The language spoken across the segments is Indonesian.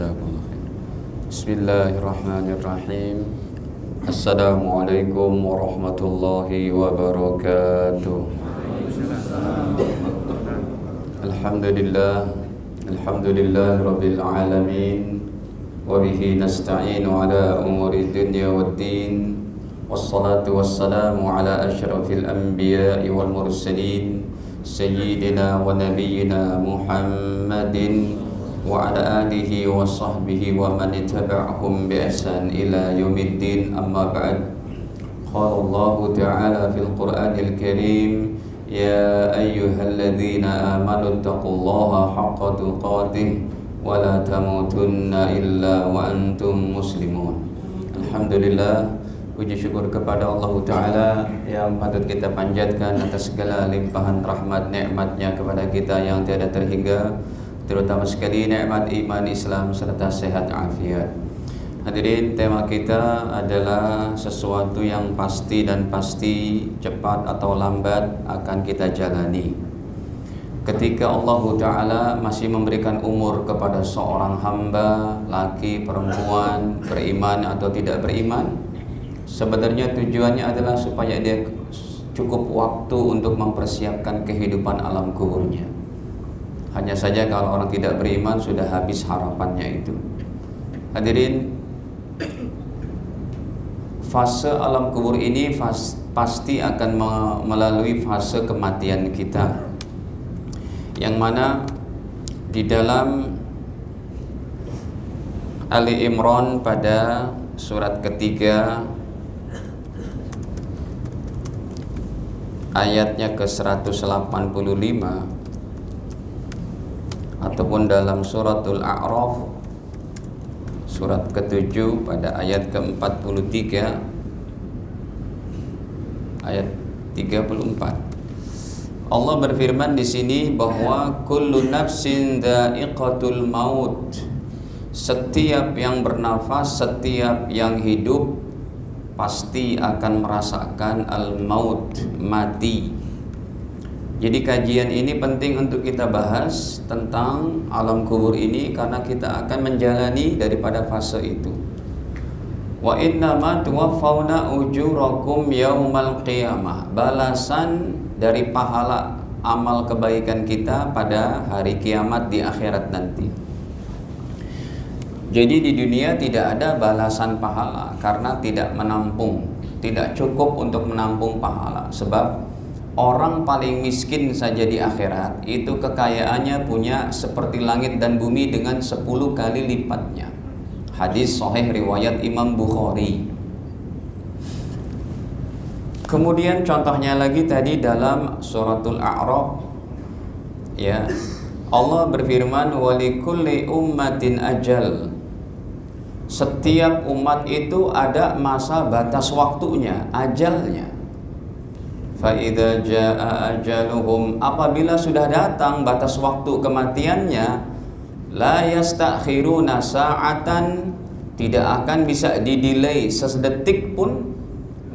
Jazakallah khair. Bismillahirrahmanirrahim. Assalamualaikum warahmatullahi wabarakatuh. Alhamdulillah rabbil alamin. Wa bihi nasta'inu ala umuri dunya waddin. Wassalatu wassalamu ala asyrafil anbiya'i wal mursalin sayyidina wa nabiyyina Muhammadin wa ala alihi wa sahbihi wa man ittaba'ahum bi ihsan ila yaumiddin, amma ba'd. Qala Allah ta'ala fil Qur'anil Karim, ya ayyuhalladzina amanu taqullaha haqqa tuqatih wa la tamutunna illa wa antum muslimun. Alhamdulillah, puji syukur kepada Allah Ta'ala yang patut kita panjatkan atas segala limpahan rahmat nikmatnya kepada kita yang tiada terhingga, terutama sekali nikmat iman Islam serta sehat afiat. Hadirin, tema kita adalah sesuatu yang pasti dan pasti cepat atau lambat akan kita jalani. Ketika Allah Ta'ala masih memberikan umur kepada seorang hamba, laki, perempuan, beriman atau tidak beriman, sebenarnya tujuannya adalah supaya dia cukup waktu untuk mempersiapkan kehidupan alam kuburnya. Hanya saja kalau orang tidak beriman sudah habis harapannya itu. Hadirin, fase alam kubur ini pasti akan melalui fase kematian kita, yang mana di dalam Ali Imran pada surat ketiga ayatnya ke-185, ataupun dalam suratul A'raf surat ke-7 pada ayat ke-43 ayat 34, Allah berfirman di sini bahwa kullu nafsin dha'iqatul maut, setiap yang bernafas, setiap yang hidup pasti akan merasakan al-maut, mati. Jadi kajian ini penting untuk kita bahas tentang alam kubur ini karena kita akan menjalani daripada fase itu. Wa innama tuwaffawna ujurakum yaumal qiyamah, balasan dari pahala amal kebaikan kita pada hari kiamat di akhirat nanti. Jadi di dunia tidak ada balasan pahala karena tidak menampung, tidak cukup untuk menampung pahala. Sebab orang paling miskin saja di akhirat itu kekayaannya punya seperti langit dan bumi dengan 10 kali lipatnya. Hadis sahih riwayat Imam Bukhari. Kemudian contohnya lagi tadi dalam suratul A'raf, ya, Allah berfirman walikulli ummatin ajal. Setiap umat itu ada masa batas waktunya, ajalnya. Fa'idha ja'a ajaluhum, apabila sudah datang batas waktu kematiannya, la yastakhiruna sa'atan, tidak akan bisa didelay sedetik pun,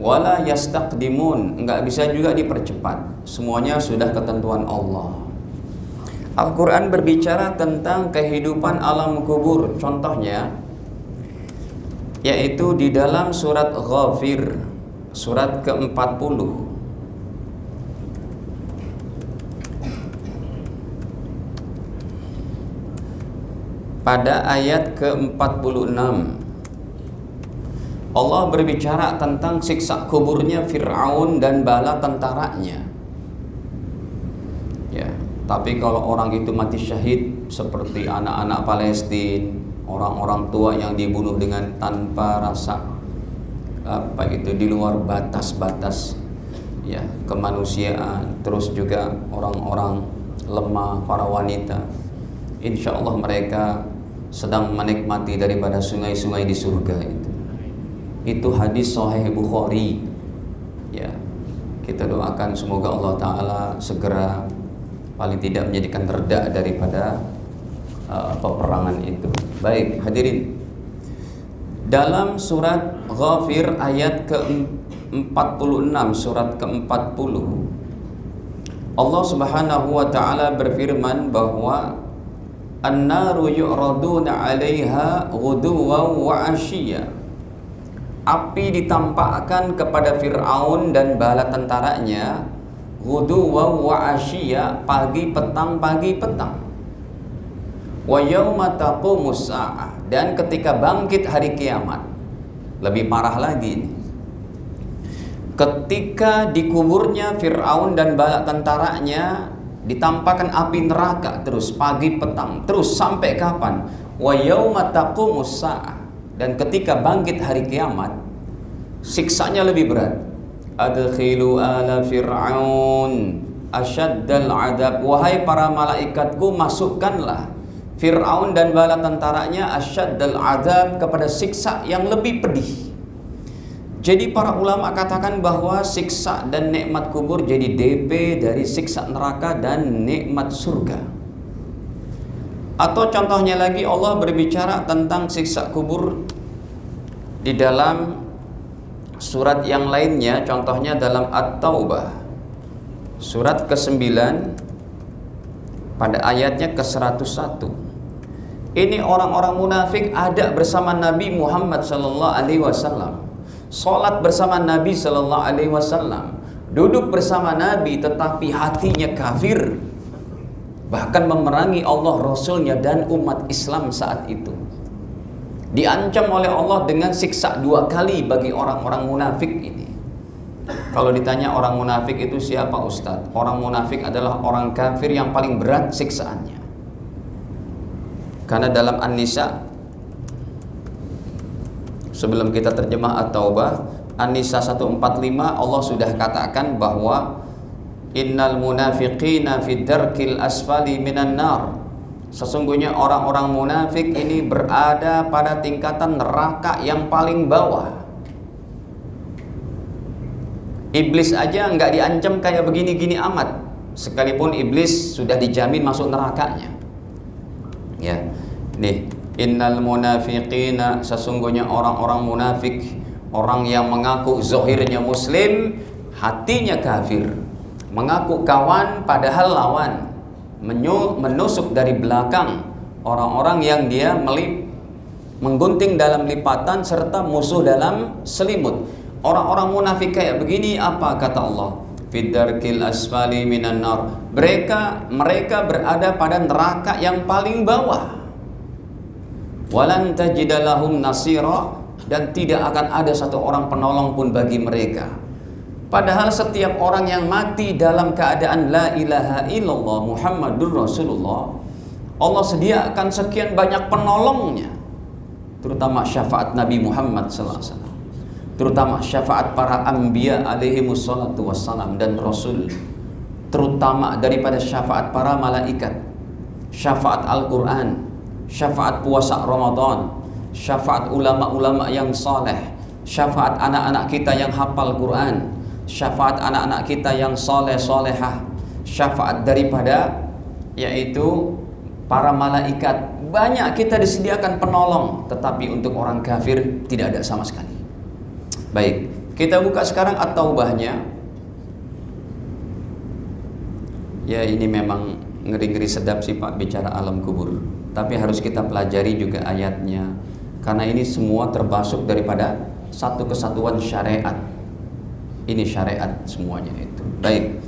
wala yastaqdimun, enggak bisa juga dipercepat. Semuanya sudah ketentuan Allah. Al-Quran berbicara tentang kehidupan alam kubur, contohnya yaitu di dalam surat Ghafir, surat ke-40 pada ayat ke-46. Allah berbicara tentang siksa kuburnya Fir'aun dan bala tentaranya. Ya, tapi kalau orang itu mati syahid seperti anak-anak Palestina, orang-orang tua yang dibunuh dengan tanpa rasa di luar batas-batas ya kemanusiaan, terus juga orang-orang lemah, para wanita, insya Allah mereka sedang menikmati daripada sungai-sungai di surga itu. Itu hadis sahih Bukhari. Ya, kita doakan semoga Allah Ta'ala segera paling tidak menjadikan reda daripada peperangan itu. Baik, hadirin, dalam surat Ghafir ayat ke-46, surat ke-40, Allah Subhanahu wa Ta'ala berfirman bahwa An-naru yu'raduna 'alaiha ghuduwan wa 'ashiyya. Api ditampakkan kepada Fir'aun dan bala tentaranya ghuduwan wa 'ashiyya, pagi petang, pagi petang. Wa yauma taqumus sa'ah, dan ketika bangkit hari kiamat. Lebih parah lagi ini. Ketika dikuburnya Fir'aun dan bala tentaranya, ditampakkan api neraka terus pagi petang, terus sampai kapan? Wa yauma taqumus sa'ah, dan ketika bangkit hari kiamat, siksanya lebih berat. Adkhilu ala fir'aun asyaddal adab. Wahai para malaikatku, masukkanlah Fir'aun dan bala tentaranya asyaddal adab, kepada siksa yang lebih pedih. Jadi para ulama katakan bahwa siksa dan nikmat kubur jadi DP dari siksa neraka dan nikmat surga. Atau contohnya lagi, Allah berbicara tentang siksa kubur di dalam surat yang lainnya, contohnya dalam At-Taubah surat ke-9 pada ayatnya ke-101. Ini orang-orang munafik ada bersama Nabi Muhammad sallallahu alaihi wasallam, salat bersama Nabi sallallahu alaihi wasallam, duduk bersama Nabi, tetapi hatinya kafir, bahkan memerangi Allah, Rasulnya dan umat Islam saat itu. Diancam oleh Allah dengan siksa 2 kali bagi orang-orang munafik ini. Kalau ditanya orang munafik itu siapa, Ustadz? Orang munafik adalah orang kafir yang paling berat siksaannya. Karena dalam An-Nisa, sebelum kita terjemah At-Taubah, An-Nisa 145, Allah sudah katakan bahwa innal munafiqina fid darkil asfali minan nar. Sesungguhnya orang-orang munafik ini berada pada tingkatan neraka yang paling bawah. Iblis aja nggak diancam kayak begini-gini amat, sekalipun iblis sudah dijamin masuk nerakanya. Ya, nih, innal munafiqina, sesungguhnya orang-orang munafik, orang yang mengaku zahirnya muslim, hatinya kafir, mengaku kawan padahal lawan, menusuk dari belakang orang-orang yang dia menggunting dalam lipatan serta musuh dalam selimut. Orang-orang munafik kayak begini, apa kata Allah? Fidarkil asfali minan nar. Mereka berada pada neraka yang paling bawah. Walan tajidalahum nasira, dan tidak akan ada satu orang penolong pun bagi mereka. Padahal setiap orang yang mati dalam keadaan la ilaha illallah Muhammadur Rasulullah, Allah sediakan sekian banyak penolongnya, terutama syafaat Nabi Muhammad sallallahu alaihi wasallam, terutama syafaat para anbiya alaihi wassalatu wassalam dan rasul, terutama daripada syafaat para malaikat, syafaat Al-Quran, syafaat puasa Ramadan, syafaat ulama-ulama yang saleh, syafaat anak-anak kita yang hafal Quran, syafaat anak-anak kita yang soleh-solehah, syafaat daripada yaitu para malaikat. Banyak kita disediakan penolong, tetapi untuk orang kafir tidak ada sama sekali. Baik, kita buka sekarang At-Taubahnya. Ya, ini memang ngeri-ngeri sedap sih Pak bicara alam kubur, tapi harus kita pelajari juga ayatnya, karena ini semua termasuk daripada satu kesatuan syariat. Ini syariat semuanya itu. Baik,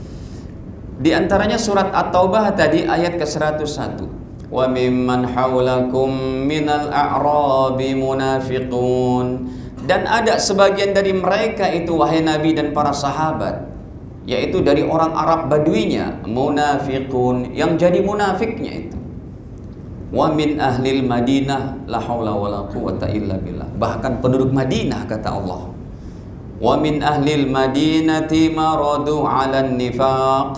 di antaranya surat At-Taubah tadi ayat ke-101. Wa mimman haulakum minal a'rabi munafiqun. Dan ada sebagian dari mereka itu, wahai Nabi dan para sahabat, yaitu dari orang Arab Baduinya, munafiqun, yang jadi munafiknya itu. Wa min ahlil Madinah la haula wala quwata illa billah. Bahkan penduduk Madinah kata Allah. Wa min ahlil Madinati maradu 'alan nifaq.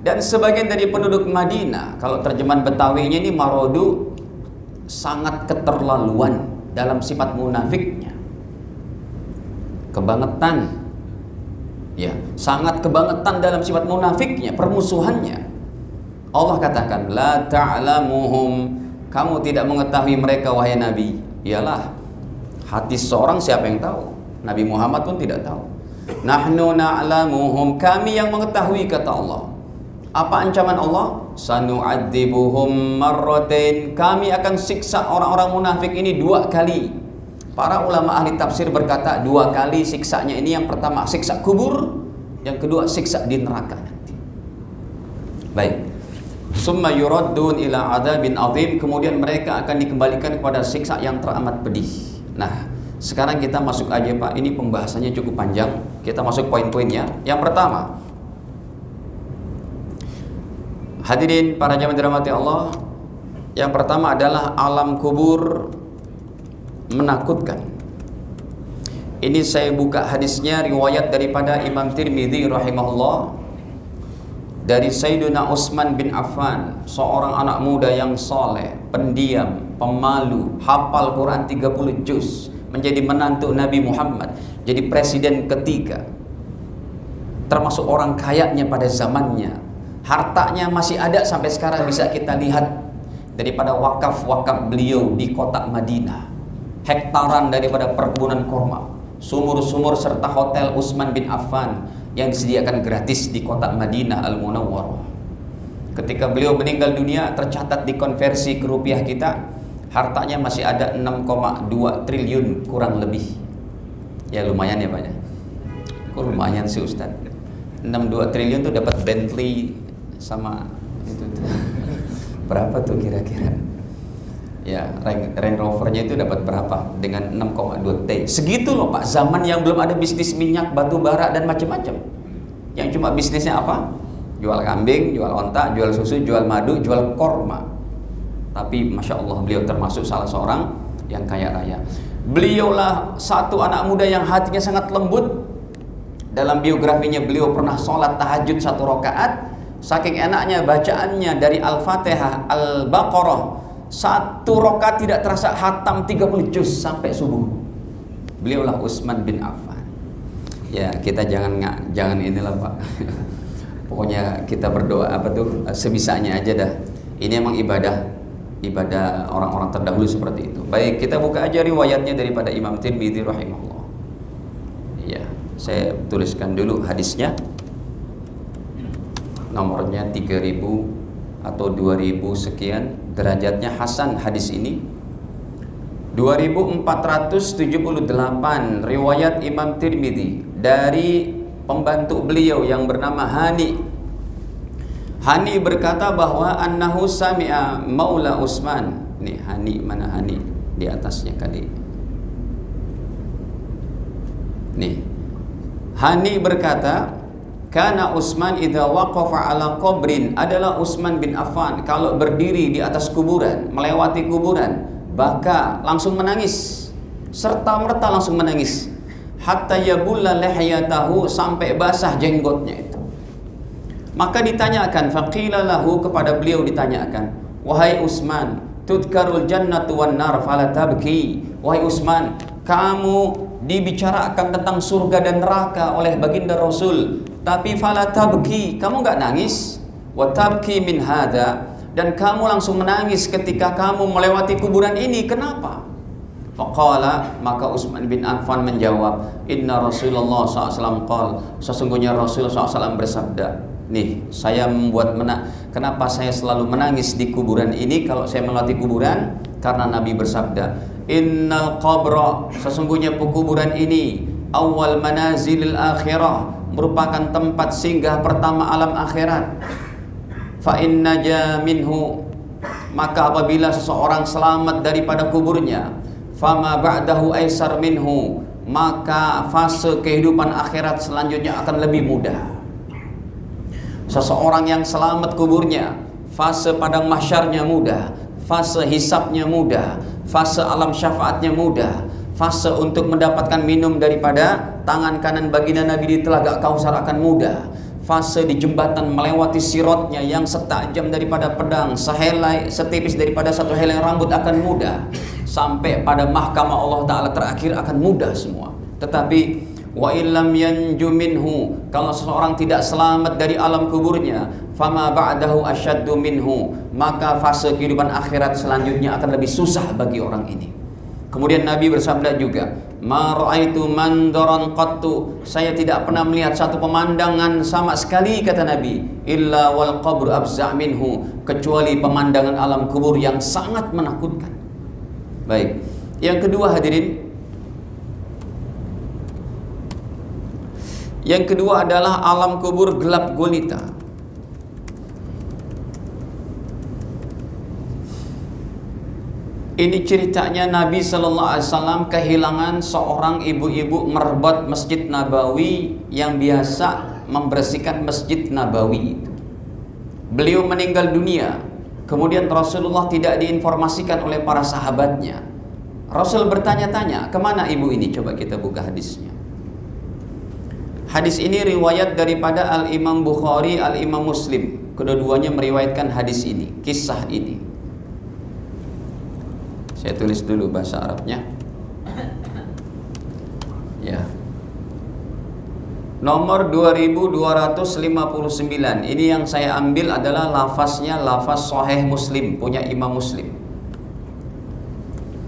Dan sebagian dari penduduk Madinah, kalau terjemahan Betawinya ini maradu, sangat keterlaluan dalam sifat munafiknya. Kebangetan, ya, sangat kebangetan dalam sifat munafiknya, permusuhannya. Allah katakan, la ta'lamuhum, kamu tidak mengetahui mereka wahai Nabi. Iyalah, hati seorang siapa yang tahu? Nabi Muhammad pun tidak tahu. Nahnu na'lamuhum, kami yang mengetahui kata Allah. Apa ancaman Allah? sanu'adzibuhum marratain, kami akan siksa orang-orang munafik ini 2 kali. Para ulama ahli tafsir berkata 2 kali siksanya ini, yang pertama siksa kubur, yang kedua siksa di neraka nanti. Baik. Summa yuraddun ila adzabin adzim, kemudian mereka akan dikembalikan kepada siksa yang teramat pedih. Nah, sekarang kita masuk aja Pak, ini pembahasannya cukup panjang. Kita masuk poin-poinnya. Yang pertama, hadirin para jamaah dirahmati Allah, yang pertama adalah alam kubur menakutkan. Ini saya buka hadisnya, riwayat daripada Imam Tirmidzi rahimahullah, dari Sayyidina Utsman bin Affan, seorang anak muda yang soleh, pendiam, pemalu, hafal Quran 30 juz, menjadi menantu Nabi Muhammad, jadi presiden ketiga, termasuk orang kayanya pada zamannya. Hartanya masih ada sampai sekarang, bisa kita lihat daripada wakaf-wakaf beliau di kota Madinah, hektaran daripada perkebunan kurma, sumur-sumur serta hotel Utsman bin Affan yang disediakan gratis di kota Madinah Al-Munawwarah. Ketika beliau meninggal dunia, tercatat di konversi ke rupiah kita, hartanya masih ada 6,2 triliun kurang lebih. Ya lumayan ya Pak ya. Kok lumayan sih Ustaz? 62 triliun tuh dapat Bentley sama itu tuh. Berapa tuh kira-kira? Ya, Range Rovernya itu dapat berapa dengan 6,2 T. Segitu loh Pak, zaman yang belum ada bisnis minyak, batu bara dan macam-macam. Yang cuma bisnisnya apa? Jual kambing, jual onta, jual susu, jual madu, jual korma. Tapi Masya Allah, beliau termasuk salah seorang yang kaya raya. Beliaulah satu anak muda yang hatinya sangat lembut. Dalam biografinya beliau pernah sholat tahajud 1 rakaat. Saking enaknya bacaannya dari Al-Fatihah, Al-Baqarah, 1 rakaat tidak terasa hatam 30 juz sampai subuh. Beliaulah Utsman bin Affan. Ya, kita jangan inilah Pak. Pokoknya kita berdoa sebisanya aja dah. Ini emang ibadah orang-orang terdahulu seperti itu. Baik, kita buka aja riwayatnya daripada Imam Tirmidzi rahimahullah. Ya, saya tuliskan dulu hadisnya. Nomornya 3000 atau 2000 sekian, derajatnya hasan hadis ini. 2478 riwayat Imam Tirmidzi dari pembantu beliau yang bernama Hani. Hani berkata bahwa annahu sami'a maula Utsman. Nih Hani, mana Hani? Di atasnya kali. Nih. Hani berkata, kana Utsman idza waqafa ala qabrin, adalah Utsman bin Affan kalau berdiri di atas kuburan, melewati kuburan, baka langsung menangis, serta merta langsung menangis, hatta yabulla lihyatahu, sampai basah jenggotnya itu. Maka ditanyakan, faqila lahu, kepada beliau ditanyakan, wahai Utsman, tudkarul jannatu wan nar fala tabki. Wahai Utsman, kamu dibicarakan tentang surga dan neraka oleh baginda Rasul, tapi fala tabki, kamu enggak nangis. Wa tabki min hadza, dan kamu langsung menangis ketika kamu melewati kuburan ini, kenapa? Faqala, maka Utsman bin Affan menjawab, inna Rasulullah SAW qala, sesungguhnya Rasulullah SAW bersabda. Nih, saya kenapa saya selalu menangis di kuburan ini kalau saya melewati kuburan? Karena Nabi bersabda, innal qabra, sesungguhnya kuburan ini, awal manazilil akhirah, merupakan tempat singgah pertama alam akhirat. Fa inna ja minhu, maka apabila seseorang selamat daripada kuburnya, fama ba'dahu aisar minhu, maka fase kehidupan akhirat selanjutnya akan lebih mudah. Seseorang yang selamat kuburnya, fase padang mahsyarnya mudah, fase hisabnya mudah, fase alam syafaatnya mudah, fase untuk mendapatkan minum daripada tangan kanan baginda Nabi di telaga Kausar akan mudah, fase di jembatan melewati sirotnya yang setajam daripada pedang, sehelai setipis daripada satu helai rambut akan mudah, sampai pada mahkamah Allah Ta'ala terakhir akan mudah semua. Tetapi wa illam yanju minhu, kalau seseorang tidak selamat dari alam kuburnya, fama ba'dahu asyaddu minhu, maka fase kehidupan akhirat selanjutnya akan lebih susah bagi orang ini. Kemudian Nabi bersabda juga, Ma ra'aitu mandaran qattu, saya tidak pernah melihat satu pemandangan sama sekali, kata Nabi, illa wal qabru abza' minhu, kecuali pemandangan alam kubur yang sangat menakutkan. Baik, yang kedua hadirin, yang kedua adalah alam kubur gelap gulita. Ini ceritanya Nabi Sallallahu Alaihi Wasallam kehilangan seorang ibu-ibu merbot Masjid Nabawi yang biasa membersihkan Masjid Nabawi. Beliau meninggal dunia. Kemudian Rasulullah tidak diinformasikan oleh para sahabatnya. Rasul bertanya-tanya, kemana ibu ini? Coba kita buka hadisnya. Hadis ini riwayat daripada Al-Imam Bukhari, Al-Imam Muslim. Kedua-duanya meriwayatkan hadis ini, kisah ini. Saya tulis dulu bahasa Arabnya. Ya. Nomor 2259. Ini yang saya ambil adalah lafaznya, lafaz Sahih Muslim, punya Imam Muslim.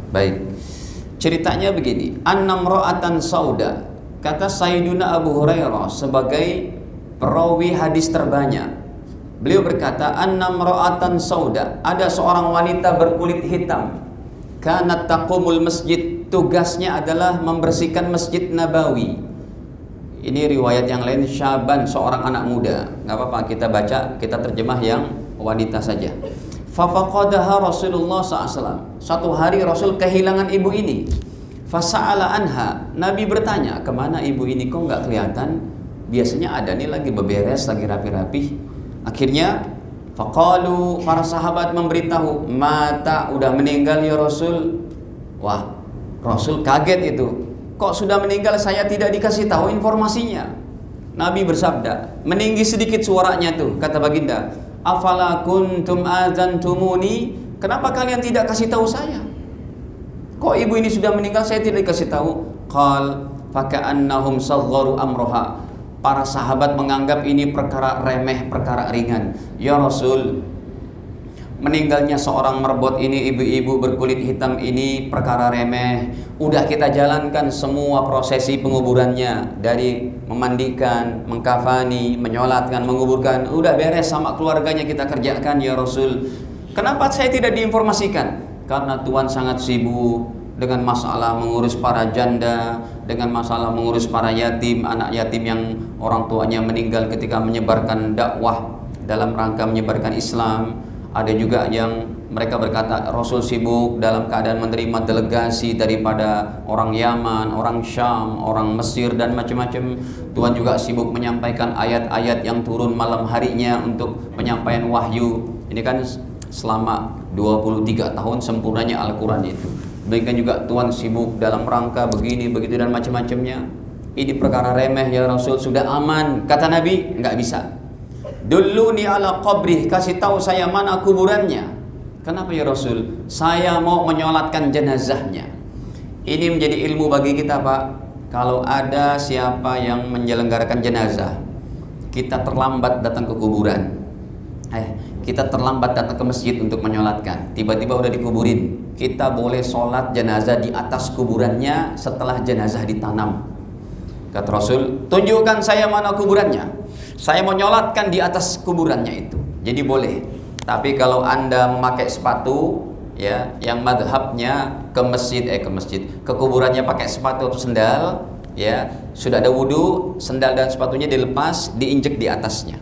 Baik. Ceritanya begini, An-Namra'atan Sauda. Kata Sayyiduna Abu Hurairah sebagai perawi hadis terbanyak. Beliau berkata, An-Namra'atan Sauda, ada seorang wanita berkulit hitam. Kanat taqumul masjid, tugasnya adalah membersihkan Masjid Nabawi. Ini riwayat yang lain, Syaban, seorang anak muda. Gak apa-apa, kita baca, kita terjemah yang wanita saja. Fafaqadaha Rasulullah SAW. Satu hari Rasul kehilangan ibu ini. Fasa'ala anha, Nabi bertanya, kemana ibu ini, kok gak kelihatan? Biasanya ada nih lagi beberes, lagi rapi-rapi. Akhirnya faqalu, para sahabat memberitahu, mata, udah meninggal ya Rasul. Wah, Rasul kaget itu. Kok sudah meninggal, saya tidak dikasih tahu informasinya. Nabi bersabda, meninggi sedikit suaranya tuh, kata baginda, afala kuntum adzantumuni, kenapa kalian tidak kasih tahu saya? Kok ibu ini sudah meninggal, saya tidak dikasih tahu? Qal faka'annahum sagharu amroha. Para sahabat menganggap ini perkara remeh, perkara ringan. Ya Rasul, meninggalnya seorang merbot ini, ibu-ibu berkulit hitam ini perkara remeh. Udah kita jalankan semua prosesi penguburannya, dari memandikan, mengkafani, menyolatkan, menguburkan, udah beres sama keluarganya kita kerjakan ya Rasul. Kenapa saya tidak diinformasikan? Karena Tuhan sangat sibuk dengan masalah mengurus para janda, dengan masalah mengurus para yatim, anak yatim yang orang tuanya meninggal ketika menyebarkan dakwah dalam rangka menyebarkan Islam. Ada juga yang mereka berkata Rasul sibuk dalam keadaan menerima delegasi daripada orang Yaman, orang Syam, orang Mesir dan macam-macam. Tuhan juga sibuk menyampaikan ayat-ayat yang turun malam harinya untuk penyampaian wahyu. Ini kan selama 23 tahun sempurnanya Al-Quran itu. Demikian juga Tuhan sibuk dalam rangka begini, begitu dan macam-macamnya. Ini perkara remeh ya Rasul, sudah aman. Kata Nabi, enggak bisa. Dulluni ala qabrih, kasih tahu saya mana kuburannya. Kenapa ya Rasul? Saya mau menyolatkan jenazahnya. Ini menjadi ilmu bagi kita, Pak. Kalau ada siapa yang menyelenggarakan jenazah, kita terlambat datang ke kuburan, kita terlambat datang ke masjid untuk menyolatkan, tiba-tiba udah dikuburin, kita boleh sholat jenazah di atas kuburannya setelah jenazah ditanam. Kata Rasul, tunjukkan saya mana kuburannya, saya mau nyolatkan di atas kuburannya itu. Jadi boleh. Tapi kalau Anda memakai sepatu ya yang madhabnya ke kuburannya pakai sepatu atau sendal, ya sudah ada wudu, sendal dan sepatunya dilepas, diinjek di atasnya.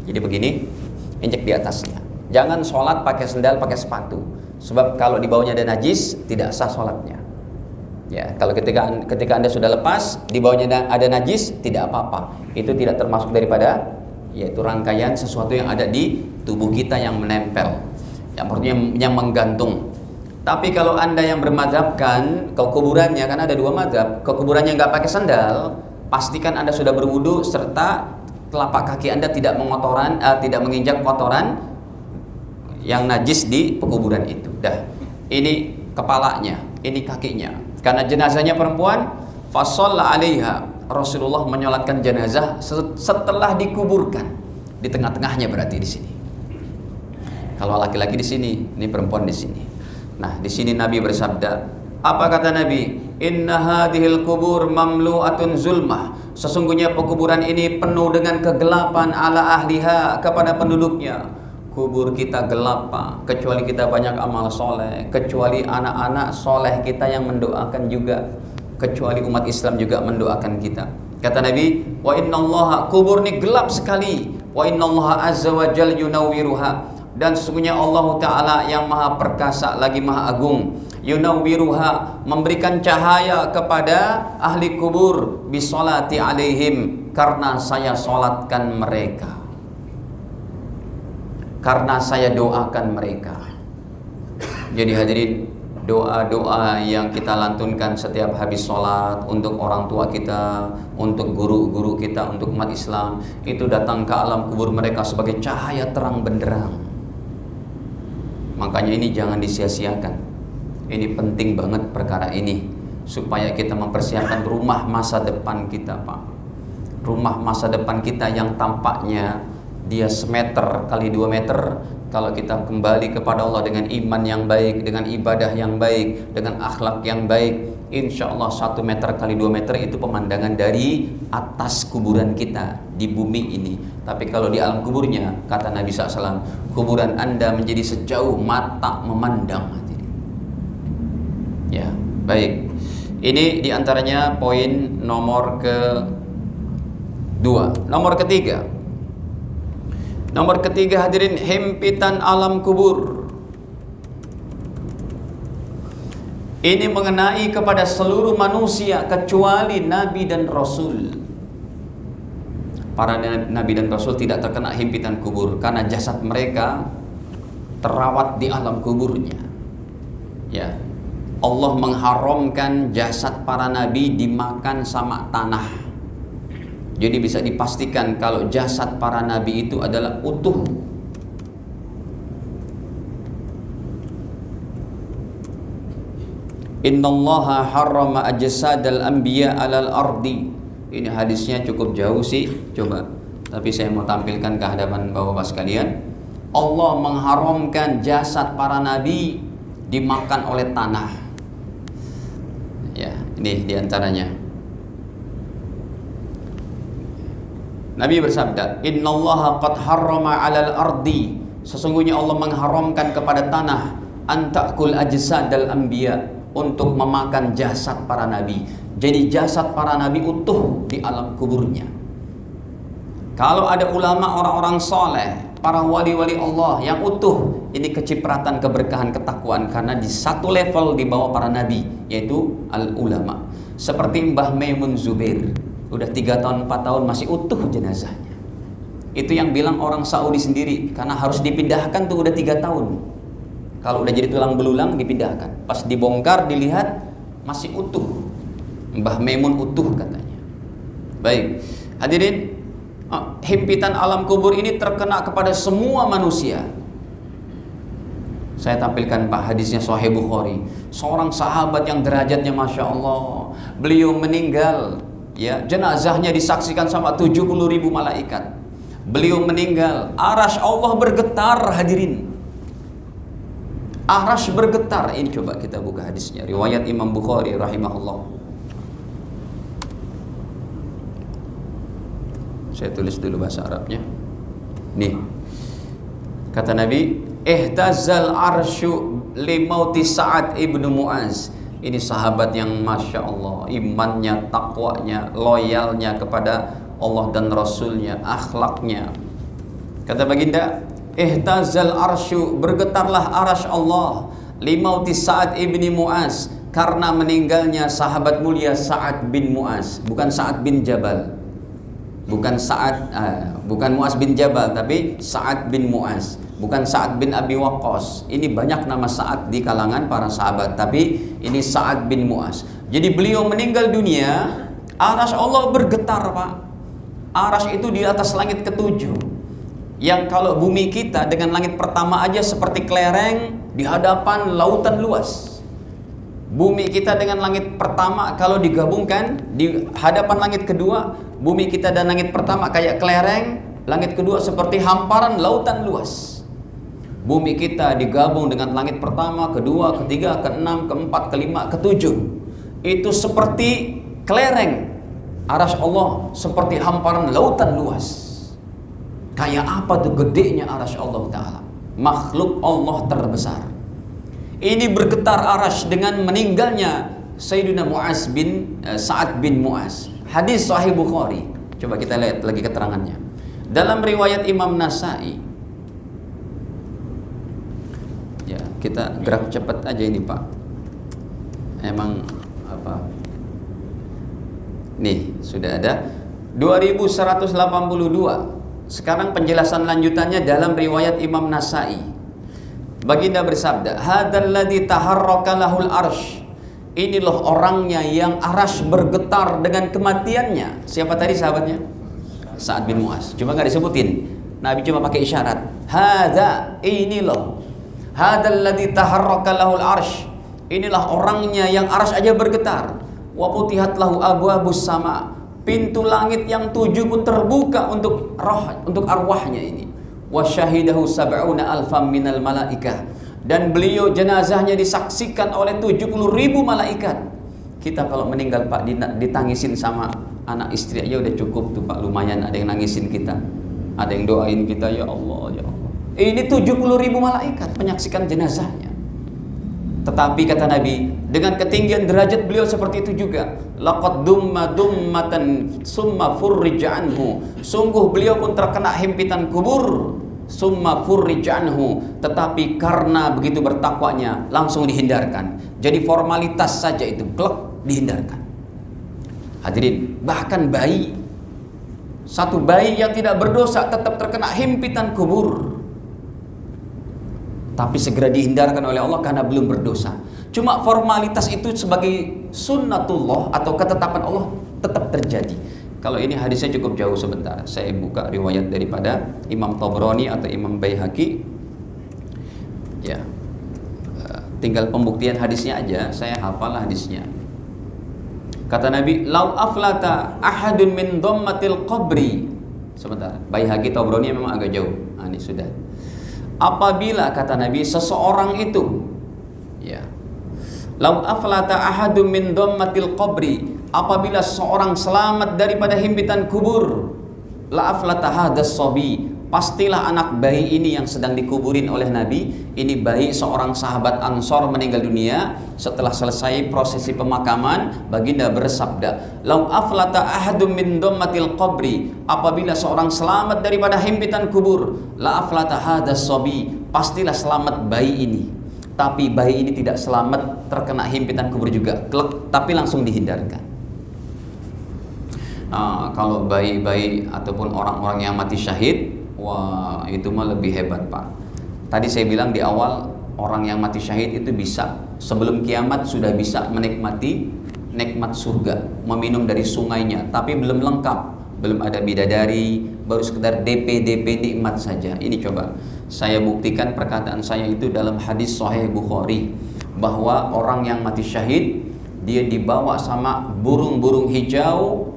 Jadi begini, injek di atasnya. Jangan sholat pakai sendal, pakai sepatu. Sebab kalau di bawahnya ada najis, tidak sah sholatnya. Ya, kalau ketika Anda sudah lepas, di bawahnya ada najis, tidak apa-apa. Itu tidak termasuk daripada, yaitu rangkaian sesuatu yang ada di tubuh kita yang menempel, yang artinya yang menggantung. Tapi kalau Anda yang bermadhabkan ke kuburannya, kan ada dua madhab, ke kuburannya nggak pakai sandal, pastikan Anda sudah berwudu serta telapak kaki Anda tidak menginjak kotoran yang najis di pekuburan itu. Dah, ini kepalanya, ini kakinya. Karena jenazahnya perempuan, fasalla 'alaiha. Rasulullah menyolatkan jenazah setelah dikuburkan. Di tengah-tengahnya berarti di sini. Kalau laki-laki di sini, ini perempuan di sini. Nah, di sini Nabi bersabda, apa kata Nabi? Inna hadhil kubur mamlu'atun zulmah. Sesungguhnya pekuburan ini penuh dengan kegelapan ala ahliha, kepada penduduknya. Kubur kita gelap, Pak, kecuali kita banyak amal soleh, kecuali anak-anak soleh kita yang mendoakan juga, kecuali umat Islam juga mendoakan kita. Kata Nabi, wa innallaha, kubur ini gelap sekali, wa innallaha azza wa jal yunawwiruha, dan sesungguhnya Allah Ta'ala yang maha perkasa lagi maha agung, yunawwiruha, memberikan cahaya kepada ahli kubur, bisolati alaihim, karena saya solatkan mereka, karena saya doakan mereka. Jadi hadirin, doa-doa yang kita lantunkan setiap habis sholat untuk orang tua kita, untuk guru-guru kita, untuk umat Islam, itu datang ke alam kubur mereka sebagai cahaya terang benderang. Makanya ini jangan disia-siakan. Ini penting banget perkara ini, supaya kita mempersiapkan rumah masa depan kita, Pak. Rumah masa depan kita yang tampaknya dia semeter kali 2 meter, kalau kita kembali kepada Allah dengan iman yang baik, dengan ibadah yang baik, dengan akhlak yang baik, insya Allah 1 meter kali 2 meter itu pemandangan dari atas kuburan kita di bumi ini. Tapi kalau di alam kuburnya, kata Nabi SAW, kuburan Anda menjadi sejauh mata memandang. Ya, baik. Ini diantaranya poin nomor ke-2. Nomor ketiga, hadirin, himpitan alam kubur. Ini mengenai kepada seluruh manusia kecuali Nabi dan Rasul. Para Nabi dan Rasul tidak terkena himpitan kubur karena jasad mereka terawat di alam kuburnya. Ya, Allah mengharamkan jasad para Nabi dimakan sama tanah. Jadi bisa dipastikan kalau jasad para nabi itu adalah utuh. Innallaha harrama ajsadal anbiya 'alal ardi. Ini hadisnya cukup jauh sih, coba. Tapi saya mau tampilkan ke hadapan Bapak-bapak sekalian. Allah mengharamkan jasad para nabi dimakan oleh tanah. Ya, ini diantaranya. Nabi bersabda, innallaha qad harrama 'alal ardi, sesungguhnya Allah mengharamkan kepada tanah, antakul ajsadal anbiya, untuk memakan jasad para nabi. Jadi jasad para nabi utuh di alam kuburnya. Kalau ada ulama, orang-orang soleh, para wali-wali Allah yang utuh, ini kecipratan, keberkahan, ketakwaan, karena di satu level di bawah para nabi, yaitu al-ulama. Seperti Mbah Maimun Zubair, udah 3 tahun 4 tahun masih utuh jenazahnya. Itu yang bilang orang Saudi sendiri, karena harus dipindahkan tuh udah 3 tahun. Kalau udah jadi tulang belulang dipindahkan. Pas dibongkar dilihat masih utuh. Mbah Maimun utuh katanya. Baik, hadirin, himpitan alam kubur ini terkena kepada semua manusia. Saya tampilkan Pak hadisnya Sahih Bukhari. Seorang sahabat yang derajatnya Masya Allah, beliau meninggal, ya, jenazahnya disaksikan sama 70.000 malaikat. Beliau meninggal, arasy Allah bergetar, hadirin. Arasy bergetar. Ini coba kita buka hadisnya, riwayat Imam Bukhari rahimahullah. Saya tulis dulu bahasa Arabnya. Nih, kata Nabi, ihtazal arsyu limauti Sa'ad ibnu Mu'az. Ini sahabat yang Masya Allah, imannya, takwanya, loyalnya kepada Allah dan Rasulnya, akhlaknya. Kata baginda, ihtazal arsyu, bergetarlah arasy Allah, limauti Sa'ad ibni Mu'az, karena meninggalnya sahabat mulia Sa'ad bin Mu'az. Bukan Sa'ad bin Jabal, bukan Mu'az bin Jabal, tapi Sa'ad bin Mu'az. Bukan Sa'ad bin Abi Waqqas. Ini banyak nama Sa'ad di kalangan para sahabat, tapi ini Sa'ad bin Mu'az. Jadi beliau meninggal dunia, arasy Allah bergetar, Pak. Arasy itu di atas langit ke-7. Yang kalau bumi kita dengan langit pertama aja seperti kelereng di hadapan lautan luas. Bumi kita dengan langit pertama kalau digabungkan di hadapan langit kedua, bumi kita dan langit pertama kayak kelereng, langit kedua seperti hamparan lautan luas. Bumi kita digabung dengan langit pertama, kedua, ketiga, keenam, keempat, kelima, ketujuh. itu seperti kelereng. Arasy Allah seperti hamparan lautan luas. Kayak apa tuh gedenya arasy Allah Ta'ala, makhluk Allah terbesar. Ini bergetar arasy dengan meninggalnya Sayyidina Sa'ad bin Mu'az. Hadis Sahih Bukhari. Coba kita lihat lagi keterangannya. Dalam riwayat Imam Nasai. Ya, kita gerak cepat aja ini Pak. Emang apa? Nih, sudah ada 2182. Sekarang penjelasan lanjutannya dalam riwayat Imam Nasai. Baginda bersabda, "Hadzal ladzi taharraka lahul arsy." Inilah orangnya yang arasy bergetar dengan kematiannya. Siapa tadi sahabatnya? Sa'ad bin Mu'az. Cuma enggak disebutin. Nabi cuma pakai isyarat. Hadza, inilah. Hadzal ladzi taharraka lahul arsy. Inilah orangnya yang arasy aja bergetar. Wa putihat lahu abwabus sama. Pintu langit yang 7 pun terbuka untuk arwahnya ini. Wa syahidahu sab'una alfam minal malaikah. Dan beliau jenazahnya disaksikan oleh 70.000 malaikat. Kita kalau meninggal Pak ditangisin sama anak istri aja udah cukup tuh Pak, lumayan ada yang nangisin kita. Ada yang doain kita, ya Allah, ya Allah. Ini 70.000 malaikat menyaksikan jenazahnya. Tetapi kata Nabi, dengan ketinggian derajat beliau seperti itu juga. Laqad dumma dummatan summa furrija anhu. Sungguh beliau pun terkena himpitan kubur. Summa furrija anhu. Tetapi karena begitu bertakwanya langsung dihindarkan. Jadi formalitas saja itu, klek, dihindarkan. Hadirin, bahkan bayi, satu bayi yang tidak berdosa tetap terkena himpitan kubur. Tapi segera dihindarkan oleh Allah karena belum berdosa. Cuma formalitas itu sebagai sunnatullah atau ketetapan Allah tetap terjadi. Kalau ini hadisnya cukup jauh sebentar. Saya buka riwayat daripada Imam Tabrani atau Imam Baihaqi. Ya, tinggal pembuktian hadisnya aja. Saya hafal hadisnya. Kata Nabi, "Lau aflata ahadun min dhammatil qabri." Sebentar. Baihaqi Tabrani memang agak jauh. Ini sudah. Apabila kata Nabi seseorang itu, ya, lau aflata ahadum min dhammatil qabri, apabila seorang selamat daripada himpitan kubur, la aflata hadas sabi, pastilah anak bayi ini yang sedang dikuburin oleh Nabi. Ini bayi seorang sahabat Ansor meninggal dunia. Setelah selesai prosesi pemakaman, baginda bersabda, lau aflata ahadum min dhammatil qabri, apabila seorang selamat daripada himpitan kubur, la aflata hadas sabi, pastilah selamat bayi ini. Tapi bayi ini tidak selamat, terkena himpitan kubur juga, tapi langsung dihindarkan. Kalau bayi-bayi ataupun orang-orang yang mati syahid, wah, itu mah lebih hebat Pak. Tadi saya bilang di awal, orang yang mati syahid itu bisa sebelum kiamat sudah bisa menikmati nikmat surga, meminum dari sungainya, tapi belum lengkap, belum ada bidadari, baru sekedar DP nikmat saja. Ini coba saya buktikan perkataan saya itu dalam hadis Sahih Bukhari, bahwa orang yang mati syahid dia dibawa sama burung-burung hijau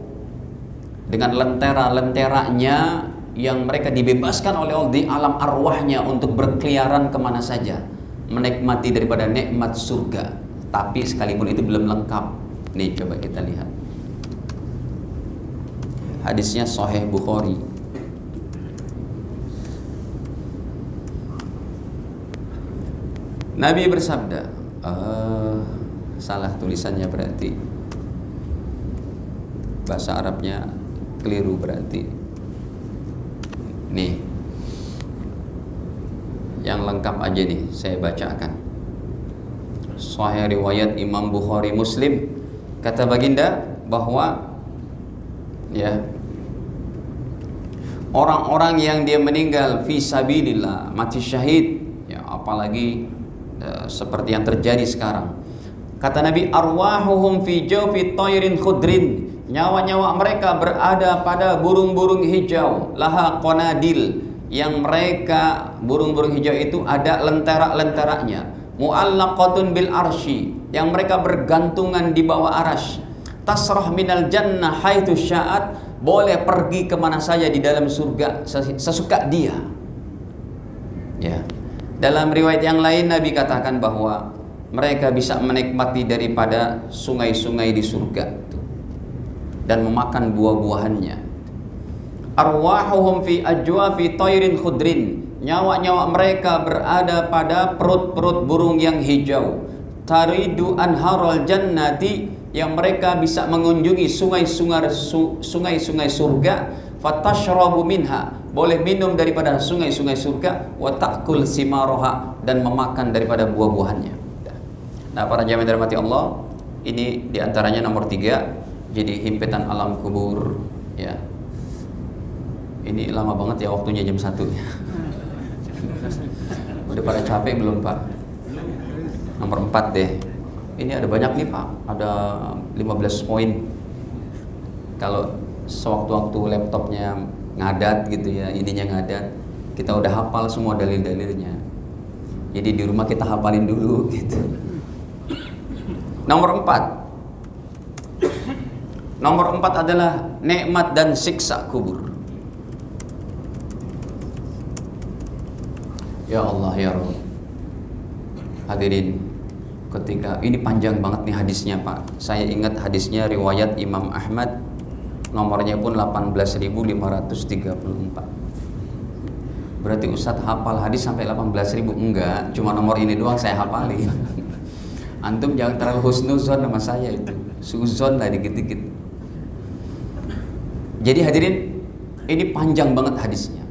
dengan lentera-lenteranya, yang mereka dibebaskan oleh Allah di alam arwahnya untuk berkeliaran kemana saja, menikmati daripada nikmat surga. Tapi sekalipun itu belum lengkap. Nih coba kita lihat hadisnya Sahih Bukhari. Nabi bersabda, salah tulisannya berarti, bahasa Arabnya keliru berarti. Nih, yang lengkap aja nih saya bacakan. Sahih riwayat Imam Bukhari Muslim, kata baginda bahwa ya, orang-orang yang dia meninggal fi sabilillah, mati syahid, ya apalagi seperti yang terjadi sekarang. Kata Nabi, arwahuhum fi jawfi tayrin khudrin, nyawa-nyawa mereka berada pada burung-burung hijau, laha qanadil, yang mereka burung-burung hijau itu ada lentera-lenteranya, muallaqatun bil arsy, yang mereka bergantungan di bawah arasy, tasrah minal jannah haitsu sya'at, boleh pergi kemana saja di dalam surga sesuka dia. Ya. Dalam riwayat yang lain Nabi katakan bahwa mereka bisa menikmati daripada sungai-sungai di surga dan memakan buah-buahannya. Arwahuhum fi ajwafi tayrin khudrin, nyawa-nyawa mereka berada pada perut-perut burung yang hijau. Taridu anharul jannati, yang mereka bisa mengunjungi sungai-sungai surga. Fatashrabu minha, boleh minum daripada sungai-sungai surga. Wa ta'kul simaroha, dan memakan daripada buah-buahannya. Nah, para jamaah yang dirahmati Allah, ini diantaranya nomor 3, jadi himpitan alam kubur. Ya, ini lama banget ya waktunya, jam 1. Udah pada capek belum Pak? Nomor 4 deh. Ini ada banyak nih Pak, ada 15 poin. Kalau sewaktu-waktu laptopnya ngadat gitu ya, ininya ngadat, kita udah hafal semua dalil-dalilnya. Jadi di rumah kita hafalin dulu gitu. Nomor 4 adalah nikmat dan siksa kubur. Ya Allah ya Rabb. Hadirin, ketika ini panjang banget nih hadisnya Pak. Saya ingat hadisnya riwayat Imam Ahmad, nomornya pun 18.534. Berarti Ustadz hafal hadis sampai 18.000? Enggak, cuma nomor ini doang saya hafalin. Antum jangan terlalu husnuzon sama saya itu. Suzon lah dikit-dikit. Jadi hadirin, ini panjang banget hadisnya.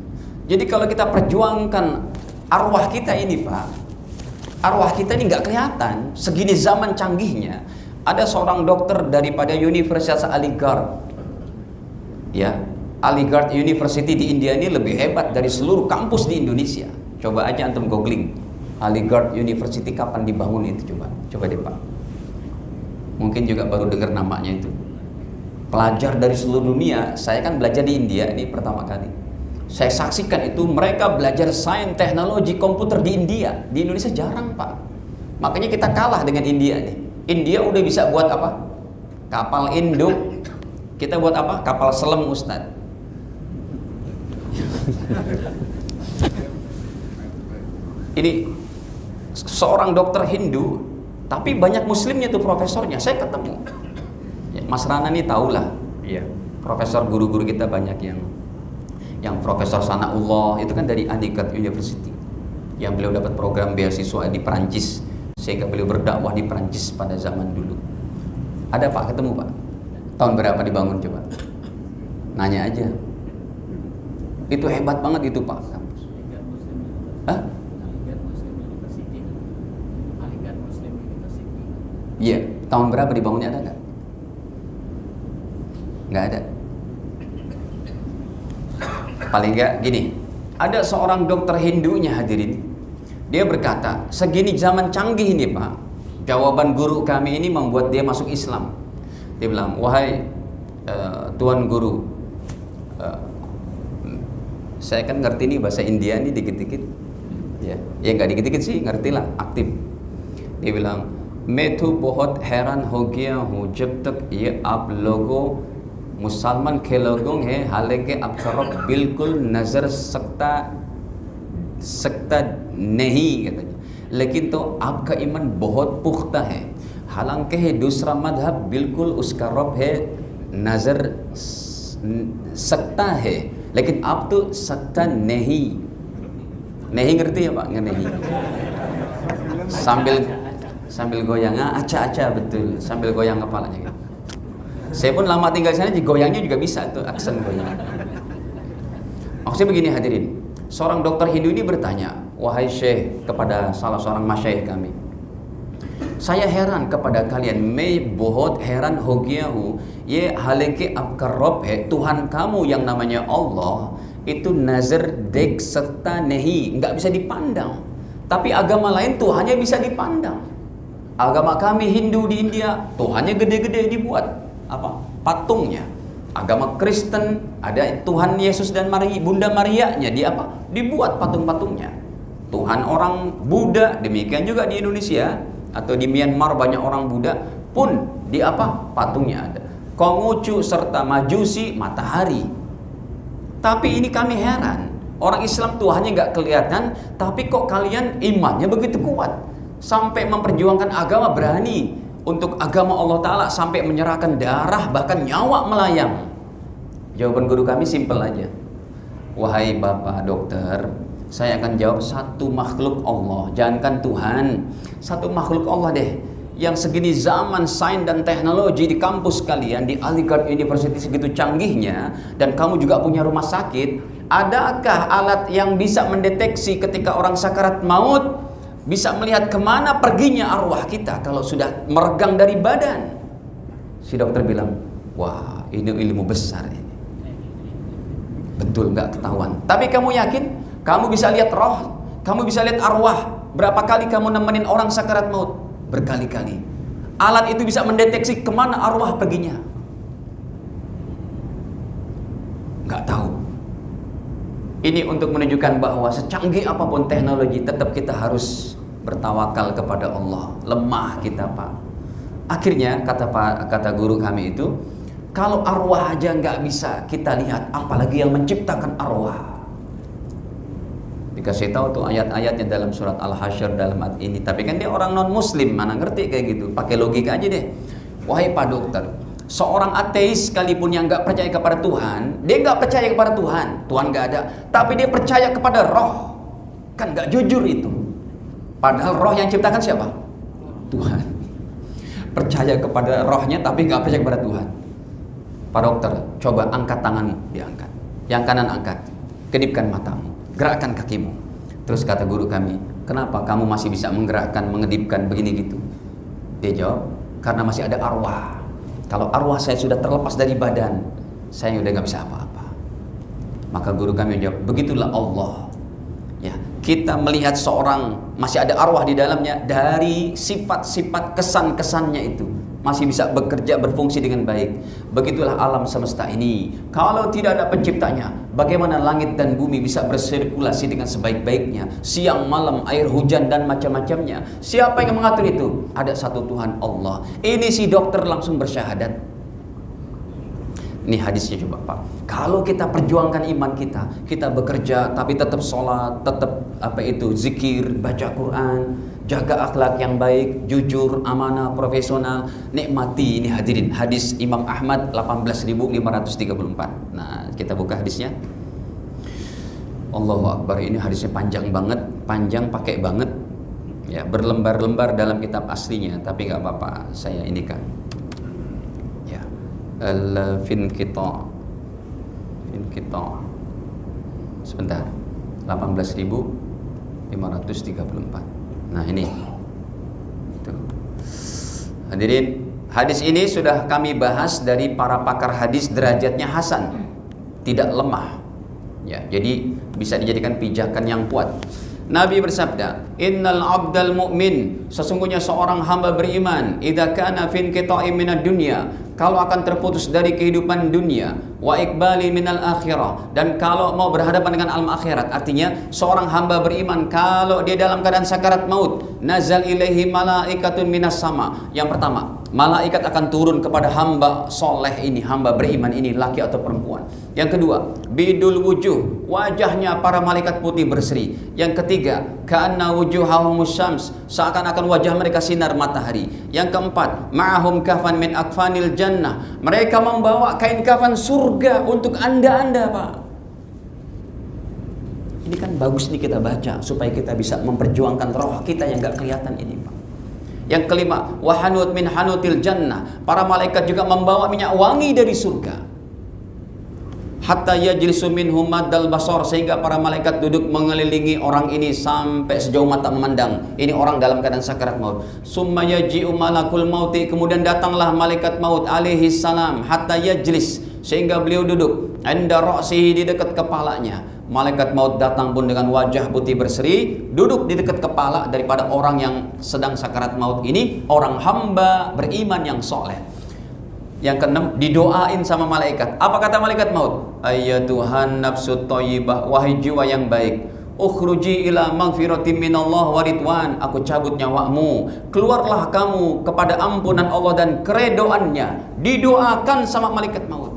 Jadi kalau kita perjuangkan arwah kita ini Pak, arwah kita ini nggak kelihatan. Segini zaman canggihnya, ada seorang dokter daripada Universitas Aligarh, ya, Aligarh University di India ini lebih hebat dari seluruh kampus di Indonesia. Coba aja antum googling Aligarh University kapan dibangun itu, coba deh Pak. Mungkin juga baru dengar namanya itu. Pelajar dari seluruh dunia, saya kan belajar di India ini pertama kali. Saya saksikan itu mereka belajar sains, teknologi, komputer di India. Di Indonesia jarang Pak. Makanya kita kalah dengan India nih. India udah bisa buat apa? Kapal induk. Kita buat apa? Kapal selam Ustadz. Ini seorang dokter Hindu, tapi banyak muslimnya tuh profesornya. Saya ketemu ya, Mas Rana nih tahulah, ya, profesor guru-guru kita banyak yang Profesor Sanaullah itu kan dari Aligarh University, yang beliau dapat program beasiswa di Perancis sehingga beliau berdakwah di Perancis pada zaman dulu. Ada Pak, ketemu Pak? Tahun berapa dibangun coba? Nanya aja. Itu hebat banget itu Pak kampus. Hah? Iya, tahun berapa dibangunnya, ada nggak? Nggak ada. Paling nggak gini, ada seorang dokter Hindunya hadirin, dia berkata, segini zaman canggih ini Pak, jawaban guru kami ini membuat dia masuk Islam. Dia bilang, wahai Tuan Guru, saya kan ngerti nih bahasa India nih dikit-dikit, ya nggak dikit-dikit sih, ngertilah, aktif. Dia bilang, मैं तो बहुत हैरान हो गया हूँ जब तक ये आप लोगों मुसलमान के लोगों हैं, हालांकि आपका रब बिल्कुल नज़र सकता नहीं कहते, लेकिन तो आपका ईमान बहुत पुख्ता है, हालांकि है दूसरा मज़हब बिल्कुल उसका रब है नज़र सकता है, लेकिन आप तो सकता नहीं ngerti ya Pak? नहीं sambil goyang, aca-aca betul, sambil goyang kepalanya gitu. Saya pun lama tinggal di sana, goyangnya juga bisa tuh, aksen goyang. Maksudnya begini hadirin, seorang dokter Hindu ini bertanya, wahai Syekh, kepada salah seorang masyayikh kami, saya heran kepada kalian, मैं बहुत हैरान हो गया हूँ, ये हालांकि आपका रब है, Tuhan kamu yang namanya Allah itu nazar dek serta nehi, nggak bisa dipandang. Tapi agama lain Tuhannya bisa dipandang. Agama kami Hindu di India, Tuhannya gede-gede dibuat apa? Patungnya. Agama Kristen ada Tuhan Yesus dan Bunda Maria-nya di apa? Dibuat patung-patungnya. Tuhan orang Buddha, demikian juga di Indonesia atau di Myanmar banyak orang Buddha pun di apa? Patungnya ada. Konghucu serta Majusi matahari. Tapi ini kami heran, orang Islam Tuhannya nggak kelihatan, tapi kok kalian imannya begitu kuat? sampai memperjuangkan agama, berani untuk agama Allah Ta'ala sampai menyerahkan darah bahkan nyawa melayang. Jawaban guru kami simpel aja. Wahai Bapak dokter, saya akan jawab satu makhluk Allah, jangankan Tuhan, satu makhluk Allah deh, yang segini zaman sains dan teknologi di kampus kalian di Aligarh University segitu canggihnya, dan kamu juga punya rumah sakit, adakah alat yang bisa mendeteksi ketika orang sakarat maut, bisa melihat kemana perginya arwah kita kalau sudah meregang dari badan? Si dokter bilang, wah ini ilmu besar ini. Betul, nggak ketahuan. Tapi kamu yakin? Kamu bisa lihat roh, kamu bisa lihat arwah. Berapa kali kamu nemenin orang sakarat maut? Berkali-kali. Alat itu bisa mendeteksi kemana arwah perginya. Nggak tahu. Ini untuk menunjukkan bahwa secanggih apapun teknologi, tetap kita harus bertawakal kepada Allah. Lemah kita, Pak. Akhirnya kata guru kami itu, kalau arwah aja nggak bisa kita lihat, apalagi yang menciptakan arwah. Dikasih tahu tuh ayat-ayatnya dalam surat Al-Hasyr dalam ayat ini. Tapi kan dia orang non-muslim, mana ngerti kayak gitu. Pakai logika aja deh. Wahai Pak Dokter, seorang ateis sekalipun yang nggak percaya kepada Tuhan, dia nggak percaya kepada Tuhan, Tuhan nggak ada, tapi dia percaya kepada roh, kan nggak jujur itu. Padahal roh yang ciptakan siapa? Tuhan. Percaya kepada rohnya tapi nggak percaya kepada Tuhan. Pak Dokter, coba angkat tanganmu, diangkat. Yang kanan angkat, kedipkan matamu, gerakkan kakimu. Terus kata guru kami, kenapa kamu masih bisa menggerakkan, mengedipkan begini gitu? Dia jawab, karena masih ada arwah. Kalau arwah saya sudah terlepas dari badan, saya udah nggak bisa apa-apa. Maka guru kami jawab, begitulah Allah. Ya, kita melihat seorang masih ada arwah di dalamnya dari sifat-sifat kesan-kesannya itu masih bisa bekerja, berfungsi dengan baik. Begitulah alam semesta ini. Kalau tidak ada penciptanya, bagaimana langit dan bumi bisa bersirkulasi dengan sebaik-baiknya? Siang, malam, air, hujan, dan macam-macamnya. Siapa yang mengatur itu? Ada satu Tuhan, Allah. Ini si dokter langsung bersyahadat. Ini hadisnya coba Pak. Kalau kita perjuangkan iman kita, kita bekerja tapi tetap sholat, tetap zikir, baca Quran, jaga akhlak yang baik, jujur, amanah, profesional, nikmati. Ini hadirin hadis Imam Ahmad 18.534. Nah, kita buka hadisnya. Allahu Akbar, ini hadisnya panjang banget, panjang pakai banget. Ya, berlembar-lembar dalam kitab aslinya, tapi nggak apa-apa, saya ini kan. Ya. Al-Finqita. Sebentar. 18.534. Nah, ini. Tuh. Hadirin, hadis ini sudah kami bahas dari para pakar hadis, derajatnya hasan, tidak lemah. Ya, jadi bisa dijadikan pijakan yang kuat. Nabi bersabda, "Innal 'abdal mu'min," sesungguhnya seorang hamba beriman, "idza kana fin qita'in minad dunya," kalau akan terputus dari kehidupan dunia, wa iqbali minal akhirah, dan kalau mau berhadapan dengan alam akhirat. Artinya seorang hamba beriman kalau dia dalam keadaan sakarat maut, nazal ilaihi malaikatun minas sama. Yang pertama, malaikat akan turun kepada hamba soleh ini, hamba beriman ini, laki atau perempuan. Yang kedua, bidul wujuh, wajahnya para malaikat putih berseri. Yang ketiga, ka'anna wujuhahumus syams, seakan-akan wajah mereka sinar matahari. Yang keempat, ma'ahum kafan min akfanil jannah, mereka membawa kain kafan surga untuk anda Pak. Ini kan bagus nih kita baca supaya kita bisa memperjuangkan roh kita yang gak kelihatan ini Pak. Yang kelima, wahanut min hanutil jannah, para malaikat juga membawa minyak wangi dari surga. Hatta yajlisu minhum maddal basar, sehingga para malaikat duduk mengelilingi orang ini sampai sejauh mata memandang. Ini orang dalam keadaan sakarat maut. Summa yaji'u malakul mauti, kemudian datanglah malaikat maut alaihi salam, hatta yajlis, sehingga beliau duduk inda ra'sihi, di dekat kepalanya. Malaikat maut datang pun dengan wajah putih berseri, duduk di dekat kepala daripada orang yang sedang sakarat maut ini, orang hamba beriman yang soleh. Yang keenam, didoain sama malaikat. Apa kata malaikat maut? Ayyatuhan nafsut thayyibah, wahai jiwa yang baik, ukhruji ila maghfiratin minallah wa ridwan, aku cabut nyawamu, keluarlah kamu kepada ampunan Allah dan keredoannya. Didoakan sama malaikat maut.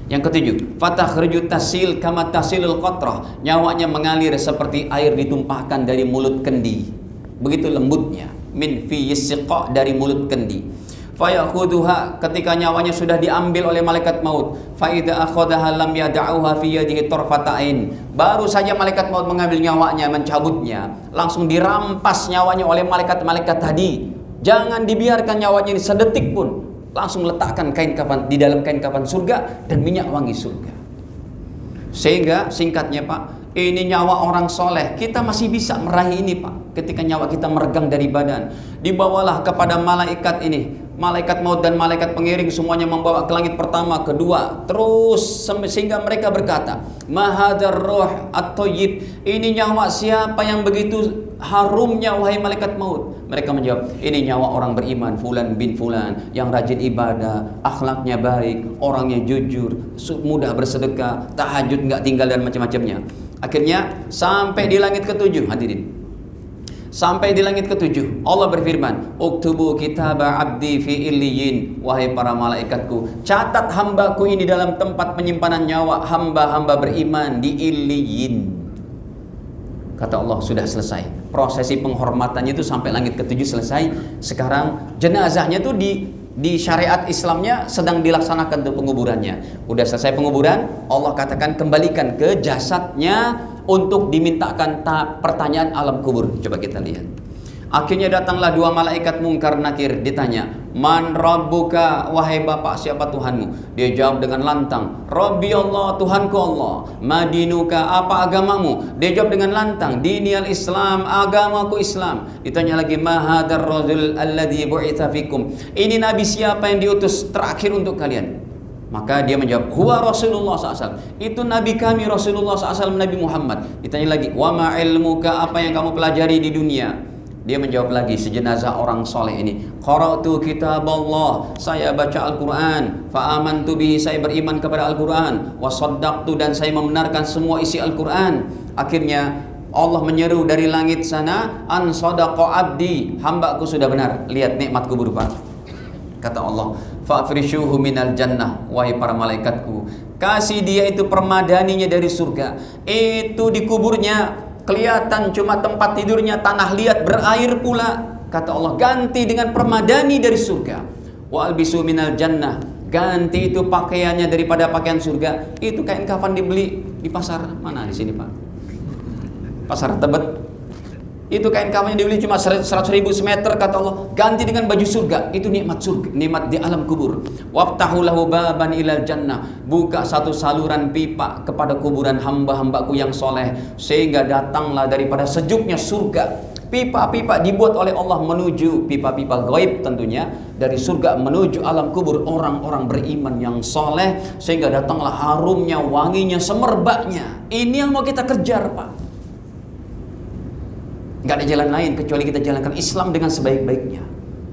Yang ketujuh, fatakhruju tasil kama tasilul qatrah, nyawanya mengalir seperti air ditumpahkan dari mulut kendi. begitu lembutnya. Min fi siqa, dari mulut kendi. Fayakhuduha, ketika nyawanya sudah diambil oleh malaikat maut. Fa idza akhadha lam yad'uha fi yadihi tarfata'in. Baru saja malaikat maut mengambil nyawanya, mencabutnya, langsung dirampas nyawanya oleh malaikat-malaikat tadi. Jangan dibiarkan nyawanya ini sedetik pun. Langsung letakkan kain kafan di dalam kain kafan surga dan minyak wangi surga. Sehingga singkatnya Pak, ini nyawa orang soleh, kita masih bisa meraih ini Pak. Ketika nyawa kita meregang dari badan, dibawalah kepada malaikat ini, malaikat maut dan malaikat pengiring, semuanya membawa ke langit pertama, kedua, terus sehingga mereka berkata, mahadar roh at-thayyib, ini nyawa siapa yang begitu harumnya wahai malaikat maut? Mereka menjawab, ini nyawa orang beriman, fulan bin fulan, yang rajin ibadah, akhlaknya baik, orangnya jujur, mudah bersedekah, tahajud nggak tinggal dan macam-macamnya. Akhirnya sampai di langit ketujuh, hadirin. Sampai di langit ketujuh, Allah berfirman, uktubu kitaba abdi fi illiyin, wahai para malaikatku, catat hambaku ini dalam tempat penyimpanan nyawa hamba-hamba beriman di illiyin. Kata Allah, sudah selesai. Prosesi penghormatannya itu sampai langit ketujuh selesai. Sekarang jenazahnya tuh di syariat Islamnya sedang dilaksanakan tuh penguburannya. Udah selesai penguburan, Allah katakan kembalikan ke jasadnya untuk dimintakan pertanyaan alam kubur. Coba kita lihat. Akhirnya datanglah dua malaikat Munkar Nakir, ditanya, man rabbuka, wahai bapak, siapa Tuhanmu? Dia jawab dengan lantang, Rabbi Allah, Tuhanku Allah. Madinuka, apa agamamu? Dia jawab dengan lantang, diniyal Islam, agamaku Islam. Ditanya lagi, mahadar rajul alladhi bu'itha fikum, ini nabi siapa yang diutus terakhir untuk kalian? Maka dia menjawab, huwa Rasulullah SAW, itu nabi kami Rasulullah SAW, Nabi Muhammad. Ditanya lagi, wa ma ilmuka, apa yang kamu pelajari di dunia? Dia menjawab lagi, sejenazah orang soleh ini, qara'tu kitab Allah, saya baca Al-Quran, fa'amantu bihi, saya beriman kepada Al-Quran, wa saddaqtu, dan saya membenarkan semua isi Al-Quran. Akhirnya Allah menyeru dari langit sana, an sadaqa abdi, hambaku sudah benar. Lihat nikmat kubur Pak. Kata Allah, fa'frishuhu minal jannah, wahai para malaikatku, kasih dia itu permadaninya dari surga. Itu di kuburnya kelihatan cuma tempat tidurnya, tanah liat, berair pula. Kata Allah, ganti dengan permadani dari surga. Wa albisu minal jannah, ganti itu pakaiannya daripada pakaian surga. Itu kain kafan dibeli di pasar mana di sini Pak? Pasar Tebet. Itu kain kafannya dibeli cuma 100.000 semeter, kata Allah, ganti dengan baju surga. Itu nikmat surga, nikmat di alam kubur. Waftahu lahu baban ilal jannah, buka satu saluran pipa kepada kuburan hamba-hambaku yang soleh, sehingga datanglah daripada sejuknya surga. Pipa-pipa dibuat oleh Allah menuju, pipa-pipa gaib tentunya, dari surga menuju alam kubur orang-orang beriman yang soleh, sehingga datanglah harumnya, wanginya, semerbaknya. Ini yang mau kita kejar Pak. Gak ada jalan lain kecuali kita jalankan Islam dengan sebaik-baiknya,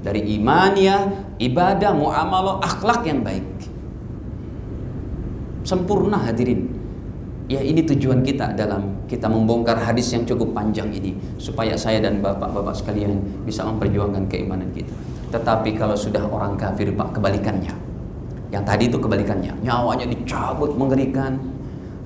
dari imaniyah, ibadah, muamalah, akhlak yang baik, sempurna hadirin. Ya, ini tujuan kita dalam kita membongkar hadis yang cukup panjang ini, supaya saya dan bapak-bapak sekalian bisa memperjuangkan keimanan kita. Tetapi kalau sudah orang kafir Pak, kebalikannya. Yang tadi itu kebalikannya, nyawanya dicabut, mengerikan,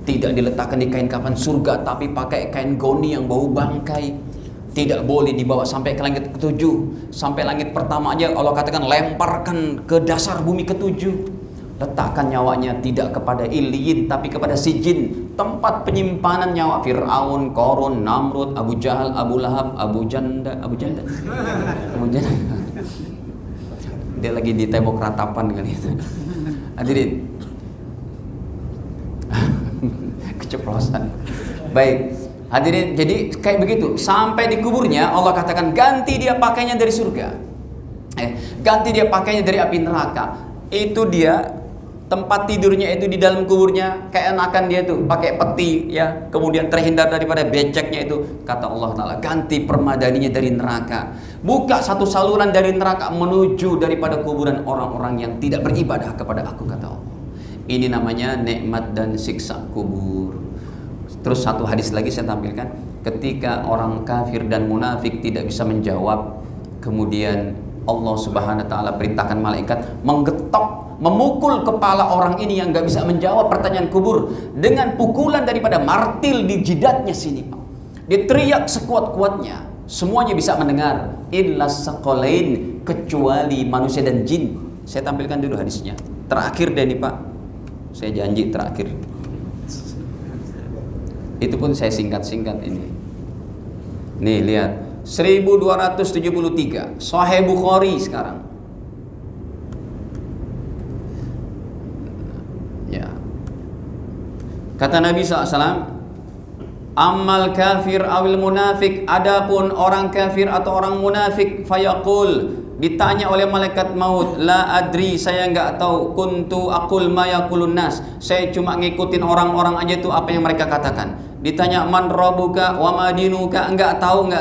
tidak diletakkan di kain kafan surga, tapi pakai kain goni yang bau bangkai. Tidak boleh dibawa sampai ke langit ketujuh. Sampai langit pertama aja Allah katakan lemparkan ke dasar bumi ketujuh. Letakkan nyawanya tidak kepada Iliyin, tapi kepada Sijin, tempat penyimpanan nyawa Fir'aun, Qarun, Namrud, Abu Jahal, Abu Lahab, Abu Janda. Dia lagi di tembok ratapan kali itu. Hadirin, keceplosan. Baik. Hadirin, jadi kayak begitu. Sampai di kuburnya Allah katakan ganti dia pakainya dari surga, ganti dia pakainya dari api neraka. Itu dia tempat tidurnya itu di dalam kuburnya, kayak enakan dia tuh pakai peti ya, kemudian terhindar daripada beceknya itu. Kata Allah Ta'ala, ganti permadaninya dari neraka, buka satu saluran dari neraka menuju daripada kuburan orang-orang yang tidak beribadah kepada aku. Kata Allah, ini namanya nikmat dan siksa kubur. Terus satu hadis lagi saya tampilkan, ketika orang kafir dan munafik tidak bisa menjawab, kemudian Allah Subhanahu wa Ta'ala perintahkan malaikat menggetok, memukul kepala orang ini yang gak bisa menjawab pertanyaan kubur dengan pukulan daripada martil di jidatnya sini Pak. Dia teriak sekuat-kuatnya, semuanya bisa mendengar, illa saqalain, kecuali manusia dan jin. Saya tampilkan dulu hadisnya. Terakhir deh nih Pak. Saya janji terakhir. Itu pun saya singkat-singkat ini. Nih lihat, 1273 Sahih Bukhari sekarang. Ya. Kata Nabi SAW, ammal kafir awil munafik, adapun orang kafir atau orang munafik, fayaqul, ditanya oleh malaikat maut, la adri, saya enggak tahu, kuntu aqul ma yaqulun nas, saya cuma ngikutin orang-orang aja tuh apa yang mereka katakan. Ditanya man rabbuka wa ma dinuka, enggak tahu.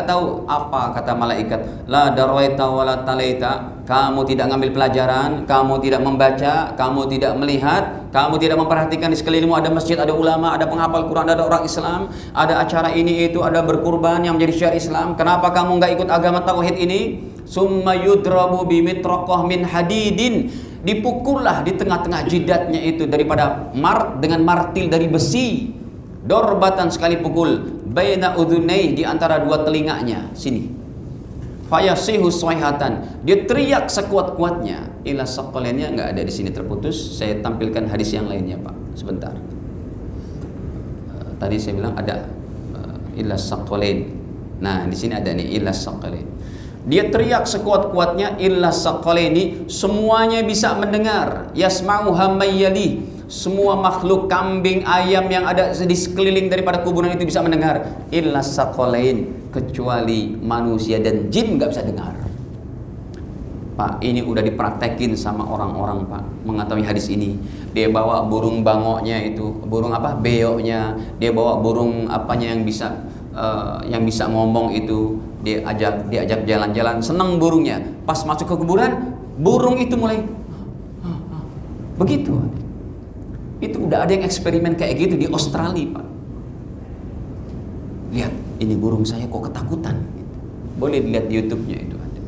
Apa kata malaikat? La daraita wa la talaita, kamu tidak ngambil pelajaran, kamu tidak membaca, kamu tidak melihat, kamu tidak memperhatikan di sekelilingmu ada masjid, ada ulama, ada penghafal Quran, ada orang Islam, ada acara ini itu, ada berkurban yang menjadi syiar Islam. Kenapa kamu enggak ikut agama tauhid ini? Summa yudrabu bimitraqah min hadidin, dipukullah di tengah-tengah jidatnya itu daripada dengan martil dari besi. Dorbatan, sekali pukul, baina udhunai, di antara dua telinganya sini. Fayasihu sayhatan, dia teriak sekuat-kuatnya. Ila saqalainnya enggak ada di sini, terputus. Saya tampilkan hadis yang lainnya Pak, sebentar. Tadi saya bilang ada ila saqalain. Nah, di sini ada nih ila saqalain. Dia teriak sekuat-kuatnya, illa saqalaini, semuanya bisa mendengar. Yasma'uha mayyali, semua makhluk, kambing, ayam yang ada di sekeliling daripada kuburan itu bisa mendengar. Illa saqalain, kecuali manusia dan jin nggak bisa dengar. Pak, ini udah dipraktekin sama orang-orang Pak, mengetahui hadis ini. Dia bawa burung bangoknya itu, burung apa? Beoknya. Dia bawa burung apanya yang bisa ngomong itu. Dia ajak jalan-jalan, seneng burungnya. Pas masuk ke kuburan, burung itu mulai begitu. Itu udah ada yang eksperimen kayak gitu di Australia Pak. Lihat, ini burung saya kok ketakutan. Boleh dilihat di YouTube-nya itu ada.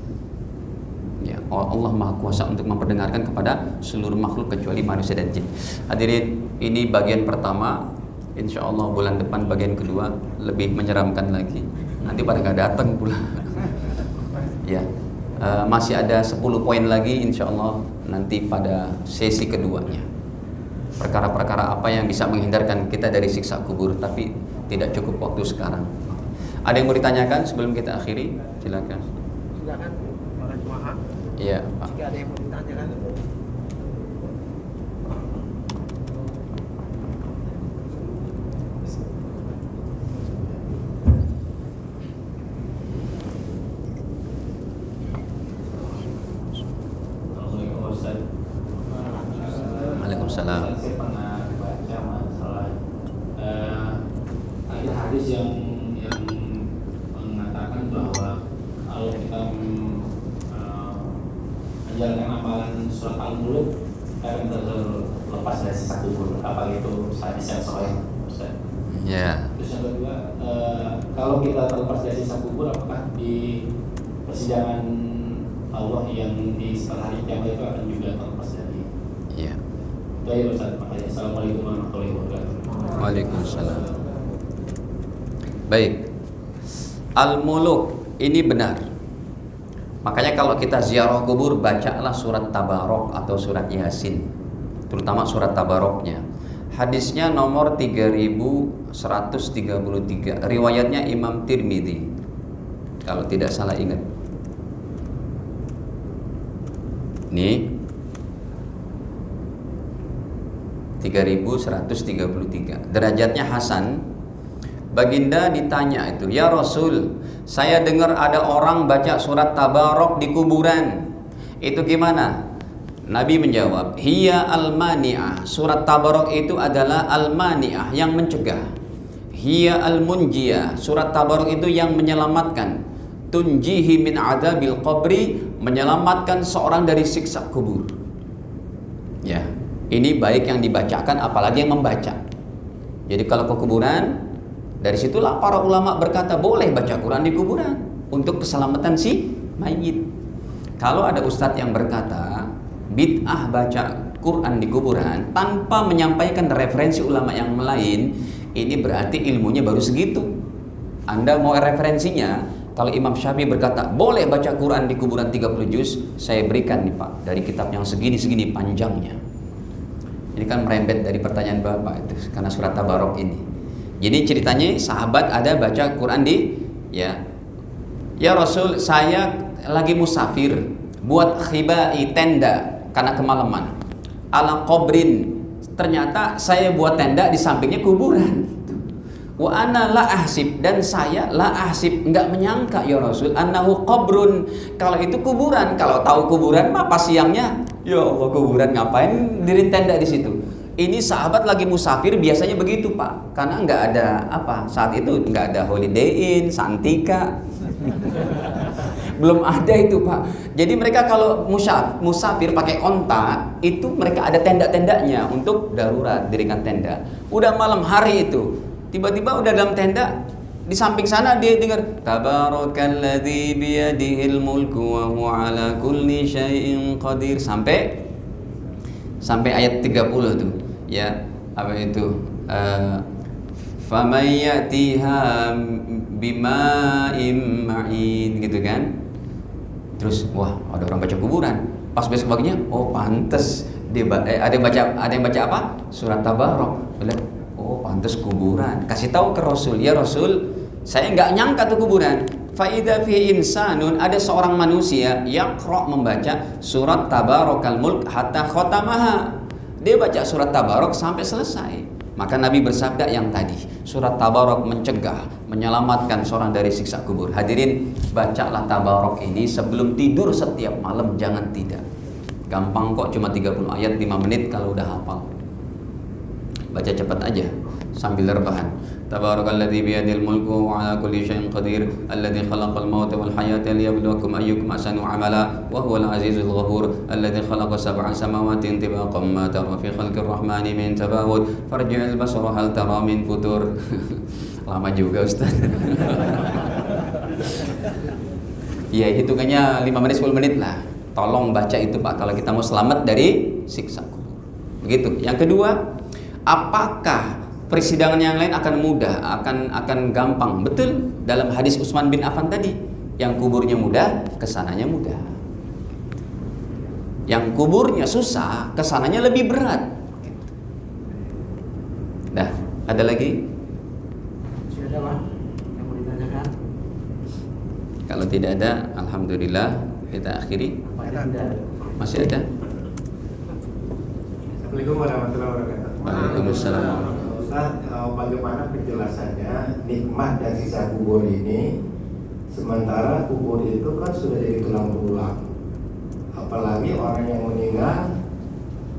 Ya, Allah Maha Kuasa untuk memperdengarkan kepada seluruh makhluk kecuali manusia dan jin. Hadirin, ini bagian pertama. Insya Allah bulan depan bagian kedua lebih menyeramkan lagi. Nanti pada nggak datang pula. Ya, masih ada 10 poin lagi insya Allah nanti pada sesi keduanya. Perkara-perkara apa yang bisa menghindarkan kita dari siksa kubur, tapi tidak cukup waktu sekarang. Ada yang mau ditanyakan sebelum kita akhiri? Silakan. Silakan para jemaah. Iya, Pak. Jika ada yang mau ditanyakan. Waalaikumsalam. Saya pernah baca masalah ada hadis yang mengatakan bahwa kalau kita menjalankan amalan surat Al-Mulk, kita akan terlepas dari siksa kubur. Apa itu hadis yang sahih, Ustaz? Ya. Terus yang kedua, kalau kita terlepas dari siksa kubur, apakah di persidangan Allah yang di setelah hari kiamat itu akan juga terlepas dari? Iya. Baik Ustaz, makanya Assalamualaikum warahmatullahi wabarakatuh. Waalaikumsalam. Baik. Al-Muluk ini benar. Makanya kalau kita ziarah kubur, bacalah surat Tabarok atau surat Yasin, terutama surat Tabaroknya. Hadisnya nomor 3133. Riwayatnya Imam Tirmidzi, kalau tidak salah ingat. Nih 3133. Derajatnya Hasan. Baginda ditanya itu, ya Rasul, saya dengar ada orang baca surat Tabarok di kuburan. Itu gimana? Nabi menjawab, hiya al-mani'ah. Surat Tabarok itu adalah al-mani'ah, yang mencegah. Hiya al-munjiyah. Surat Tabarok itu yang menyelamatkan. Tunjihi min adabil qabri, menyelamatkan seorang dari siksa kubur. Ya, ini baik yang dibacakan, apalagi yang membaca. Jadi kalau ke kuburan, dari situlah para ulama berkata boleh baca Quran di kuburan untuk keselamatan si mayit. Kalau ada ustadz yang berkata bid'ah baca Quran di kuburan tanpa menyampaikan referensi ulama yang lain, ini berarti ilmunya baru segitu. Anda mau referensinya, Kalau Imam Syafi'i berkata boleh baca Quran di kuburan 30 juz, saya berikan nih Pak dari kitab yang segini-segini panjangnya. Ini kan merembet dari pertanyaan Bapak itu karena surat Tabarok ini. Jadi ceritanya sahabat ada baca Quran di ya Rasul, saya lagi musafir buat khibai tenda karena kemalaman. Ala qabrin, ternyata saya buat tenda di sampingnya kuburan. Wa ana la ahsib, dan saya la ahsib, enggak menyangka ya Rasul annahu qabrun, kalau itu kuburan. Kalau tahu kuburan mah pas siangnya, ya Allah kuburan ngapain diri tenda di situ. Ini sahabat lagi musafir biasanya begitu Pak, karena enggak ada apa saat itu, enggak ada Holiday Inn, Santika. Belum ada itu Pak. Jadi mereka kalau musafir pakai onta itu mereka ada tenda-tendanya untuk darurat, dirikan tenda. Udah malam hari itu, tiba-tiba udah dalam tenda, di samping sana dia dengar Tabarakalladzi biyadihil mulku wa huwa ala kulli syai'in qadir, sampai ayat 30 tuh. Ya, apa itu? Faman ya'tiha bima'in ma'in, gitu kan. Terus wah, ada orang baca kuburan. Pas besok paginya, oh pantes dia ada yang baca apa? Surat Tabarok. Oh pantas kuburan. Kasih tahu ke Rasul, ya Rasul, saya nggak nyangka tuh kuburan. Faida fi insanun, ada seorang manusia yaqra, membaca surat Tabarakal Mulk hatta khatamaha. Dia baca surat Tabarok sampai selesai. Maka Nabi bersabda yang tadi, surat Tabarok mencegah, menyelamatkan seorang dari siksa kubur. Hadirin, bacalah Tabarok ini sebelum tidur setiap malam, jangan tidak. Gampang kok, cuma 30 ayat 5 menit kalau udah hafal. Baca cepat aja sambil rebahan. Tabarakalladzi biyadil mulku wa ala kulli syai'in qadir, alladzi khalaqal mauta wal hayata liyabluwakum ayyukum ahsanu amala wa huwal azizul ghafur, alladzi khalaqa sab'a samawati tibaqan ma tara fi khalqir rahmani min tabawud, farji'il basara hal tara min futur. Lama juga Ustaz. Ya, hitungannya 5 menit 10 menit lah. Tolong baca itu Pak kalau kita mau selamat dari siksa kubur. Begitu. Yang kedua, apakah persidangan yang lain akan mudah, akan gampang? Betul, dalam hadis Utsman bin Affan tadi, yang kuburnya mudah, kesananya mudah. Yang kuburnya susah, kesananya lebih berat. Dah, ada lagi? Masih ada Pak yang mau ditanyakan? Kalau tidak ada, alhamdulillah kita akhiri. Masih ada? Assalamualaikum warahmatullahi wabarakatuh. Waalaikumsalam. Ustaz, bagaimana penjelasannya nikmat dan sisa kubur ini, sementara kubur itu kan sudah jadi tulang belulang. Apalagi orang yang meninggal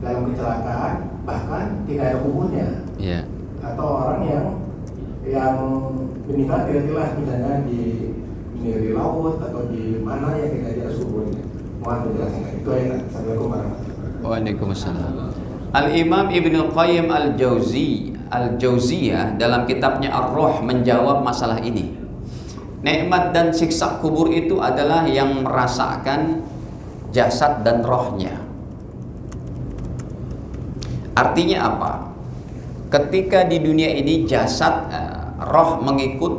dalam kecelakaan bahkan tidak ada kuburnya. Iya. Atau orang yang meninggal tiba-tiba misalnya di laut atau di mana yang tidak ada kuburnya. Mohon penjelasannya. Itu ya. Assalamualaikum warahmatullahi wabarakatuh. Waalaikumsalam. Al-Imam Ibnu Qayyim Al-Jauziyah dalam kitabnya Ar-Ruh menjawab masalah ini. Nikmat dan siksa kubur itu adalah yang merasakan jasad dan rohnya. Artinya apa? Ketika di dunia ini jasad, roh mengikut,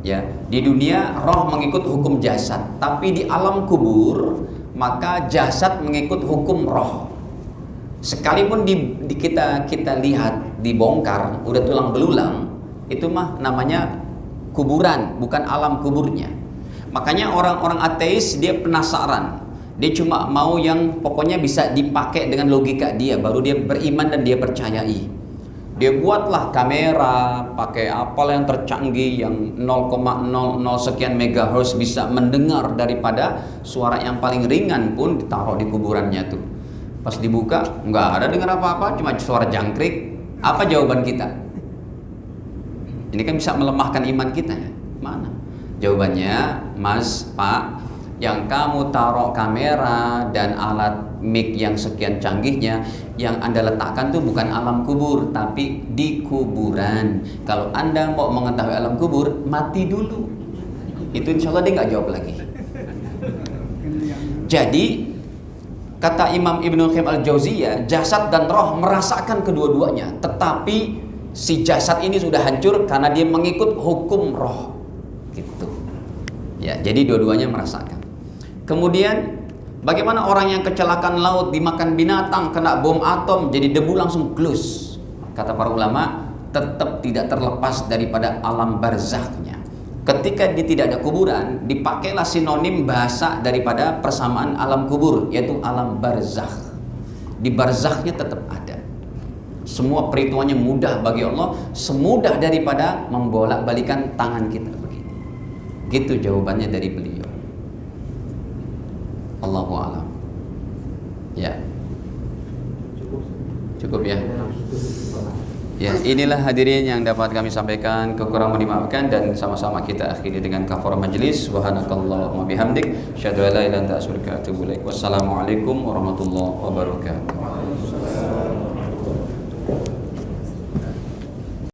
ya, di dunia roh mengikut hukum jasad, tapi di alam kubur maka jasad mengikut hukum roh. Sekalipun kita lihat dibongkar udah tulang belulang, itu mah namanya kuburan, bukan alam kuburnya. Makanya orang-orang ateis dia penasaran, dia cuma mau yang pokoknya bisa dipakai dengan logika dia, baru dia beriman dan dia percayai. Dia buatlah kamera, pakai apel yang tercanggih yang 0,00 sekian megahertz bisa mendengar daripada suara yang paling ringan pun ditaruh di kuburannya tuh. Pas dibuka nggak ada dengar apa-apa, cuma suara jangkrik. Apa jawaban kita? Ini kan bisa melemahkan iman kita ya? Mana? Jawabannya, Mas, Pak, yang kamu taruh kamera dan alat mic yang sekian canggihnya, yang Anda letakkan tuh bukan alam kubur, tapi di kuburan. Kalau Anda mau mengetahui alam kubur, mati dulu. Itu insya Allah dia nggak jawab lagi. Jadi kata Imam Ibnu Qayyim Al-Jauziyah, jasad dan roh merasakan kedua-duanya, tetapi si jasad ini sudah hancur karena dia mengikut hukum roh. Gitu. Ya, jadi dua-duanya merasakan. Kemudian bagaimana orang yang kecelakaan laut, dimakan binatang, kena bom atom, jadi debu langsung glus. Kata para ulama, tetap tidak terlepas daripada alam barzakhnya. Ketika dia tidak ada kuburan, dipakailah sinonim bahasa daripada persamaan alam kubur, yaitu alam barzakh. Di barzakhnya tetap ada. Semua perhitungannya mudah bagi Allah, semudah daripada membolak-balikan tangan kita begini. Gitu jawabannya dari beliau. Allahu a'lam. Ya. Cukup ya. Ya, inilah hadirin yang dapat kami sampaikan, kekurangan dimaafkan dan sama-sama kita akhiri dengan kafarah majlis. Subhanakallahumma bihamdik, asyhadu an la ilaha illa anta astaghfiruka wa atubu ilaik. Wassalamualaikum warahmatullahi wabarakatuh.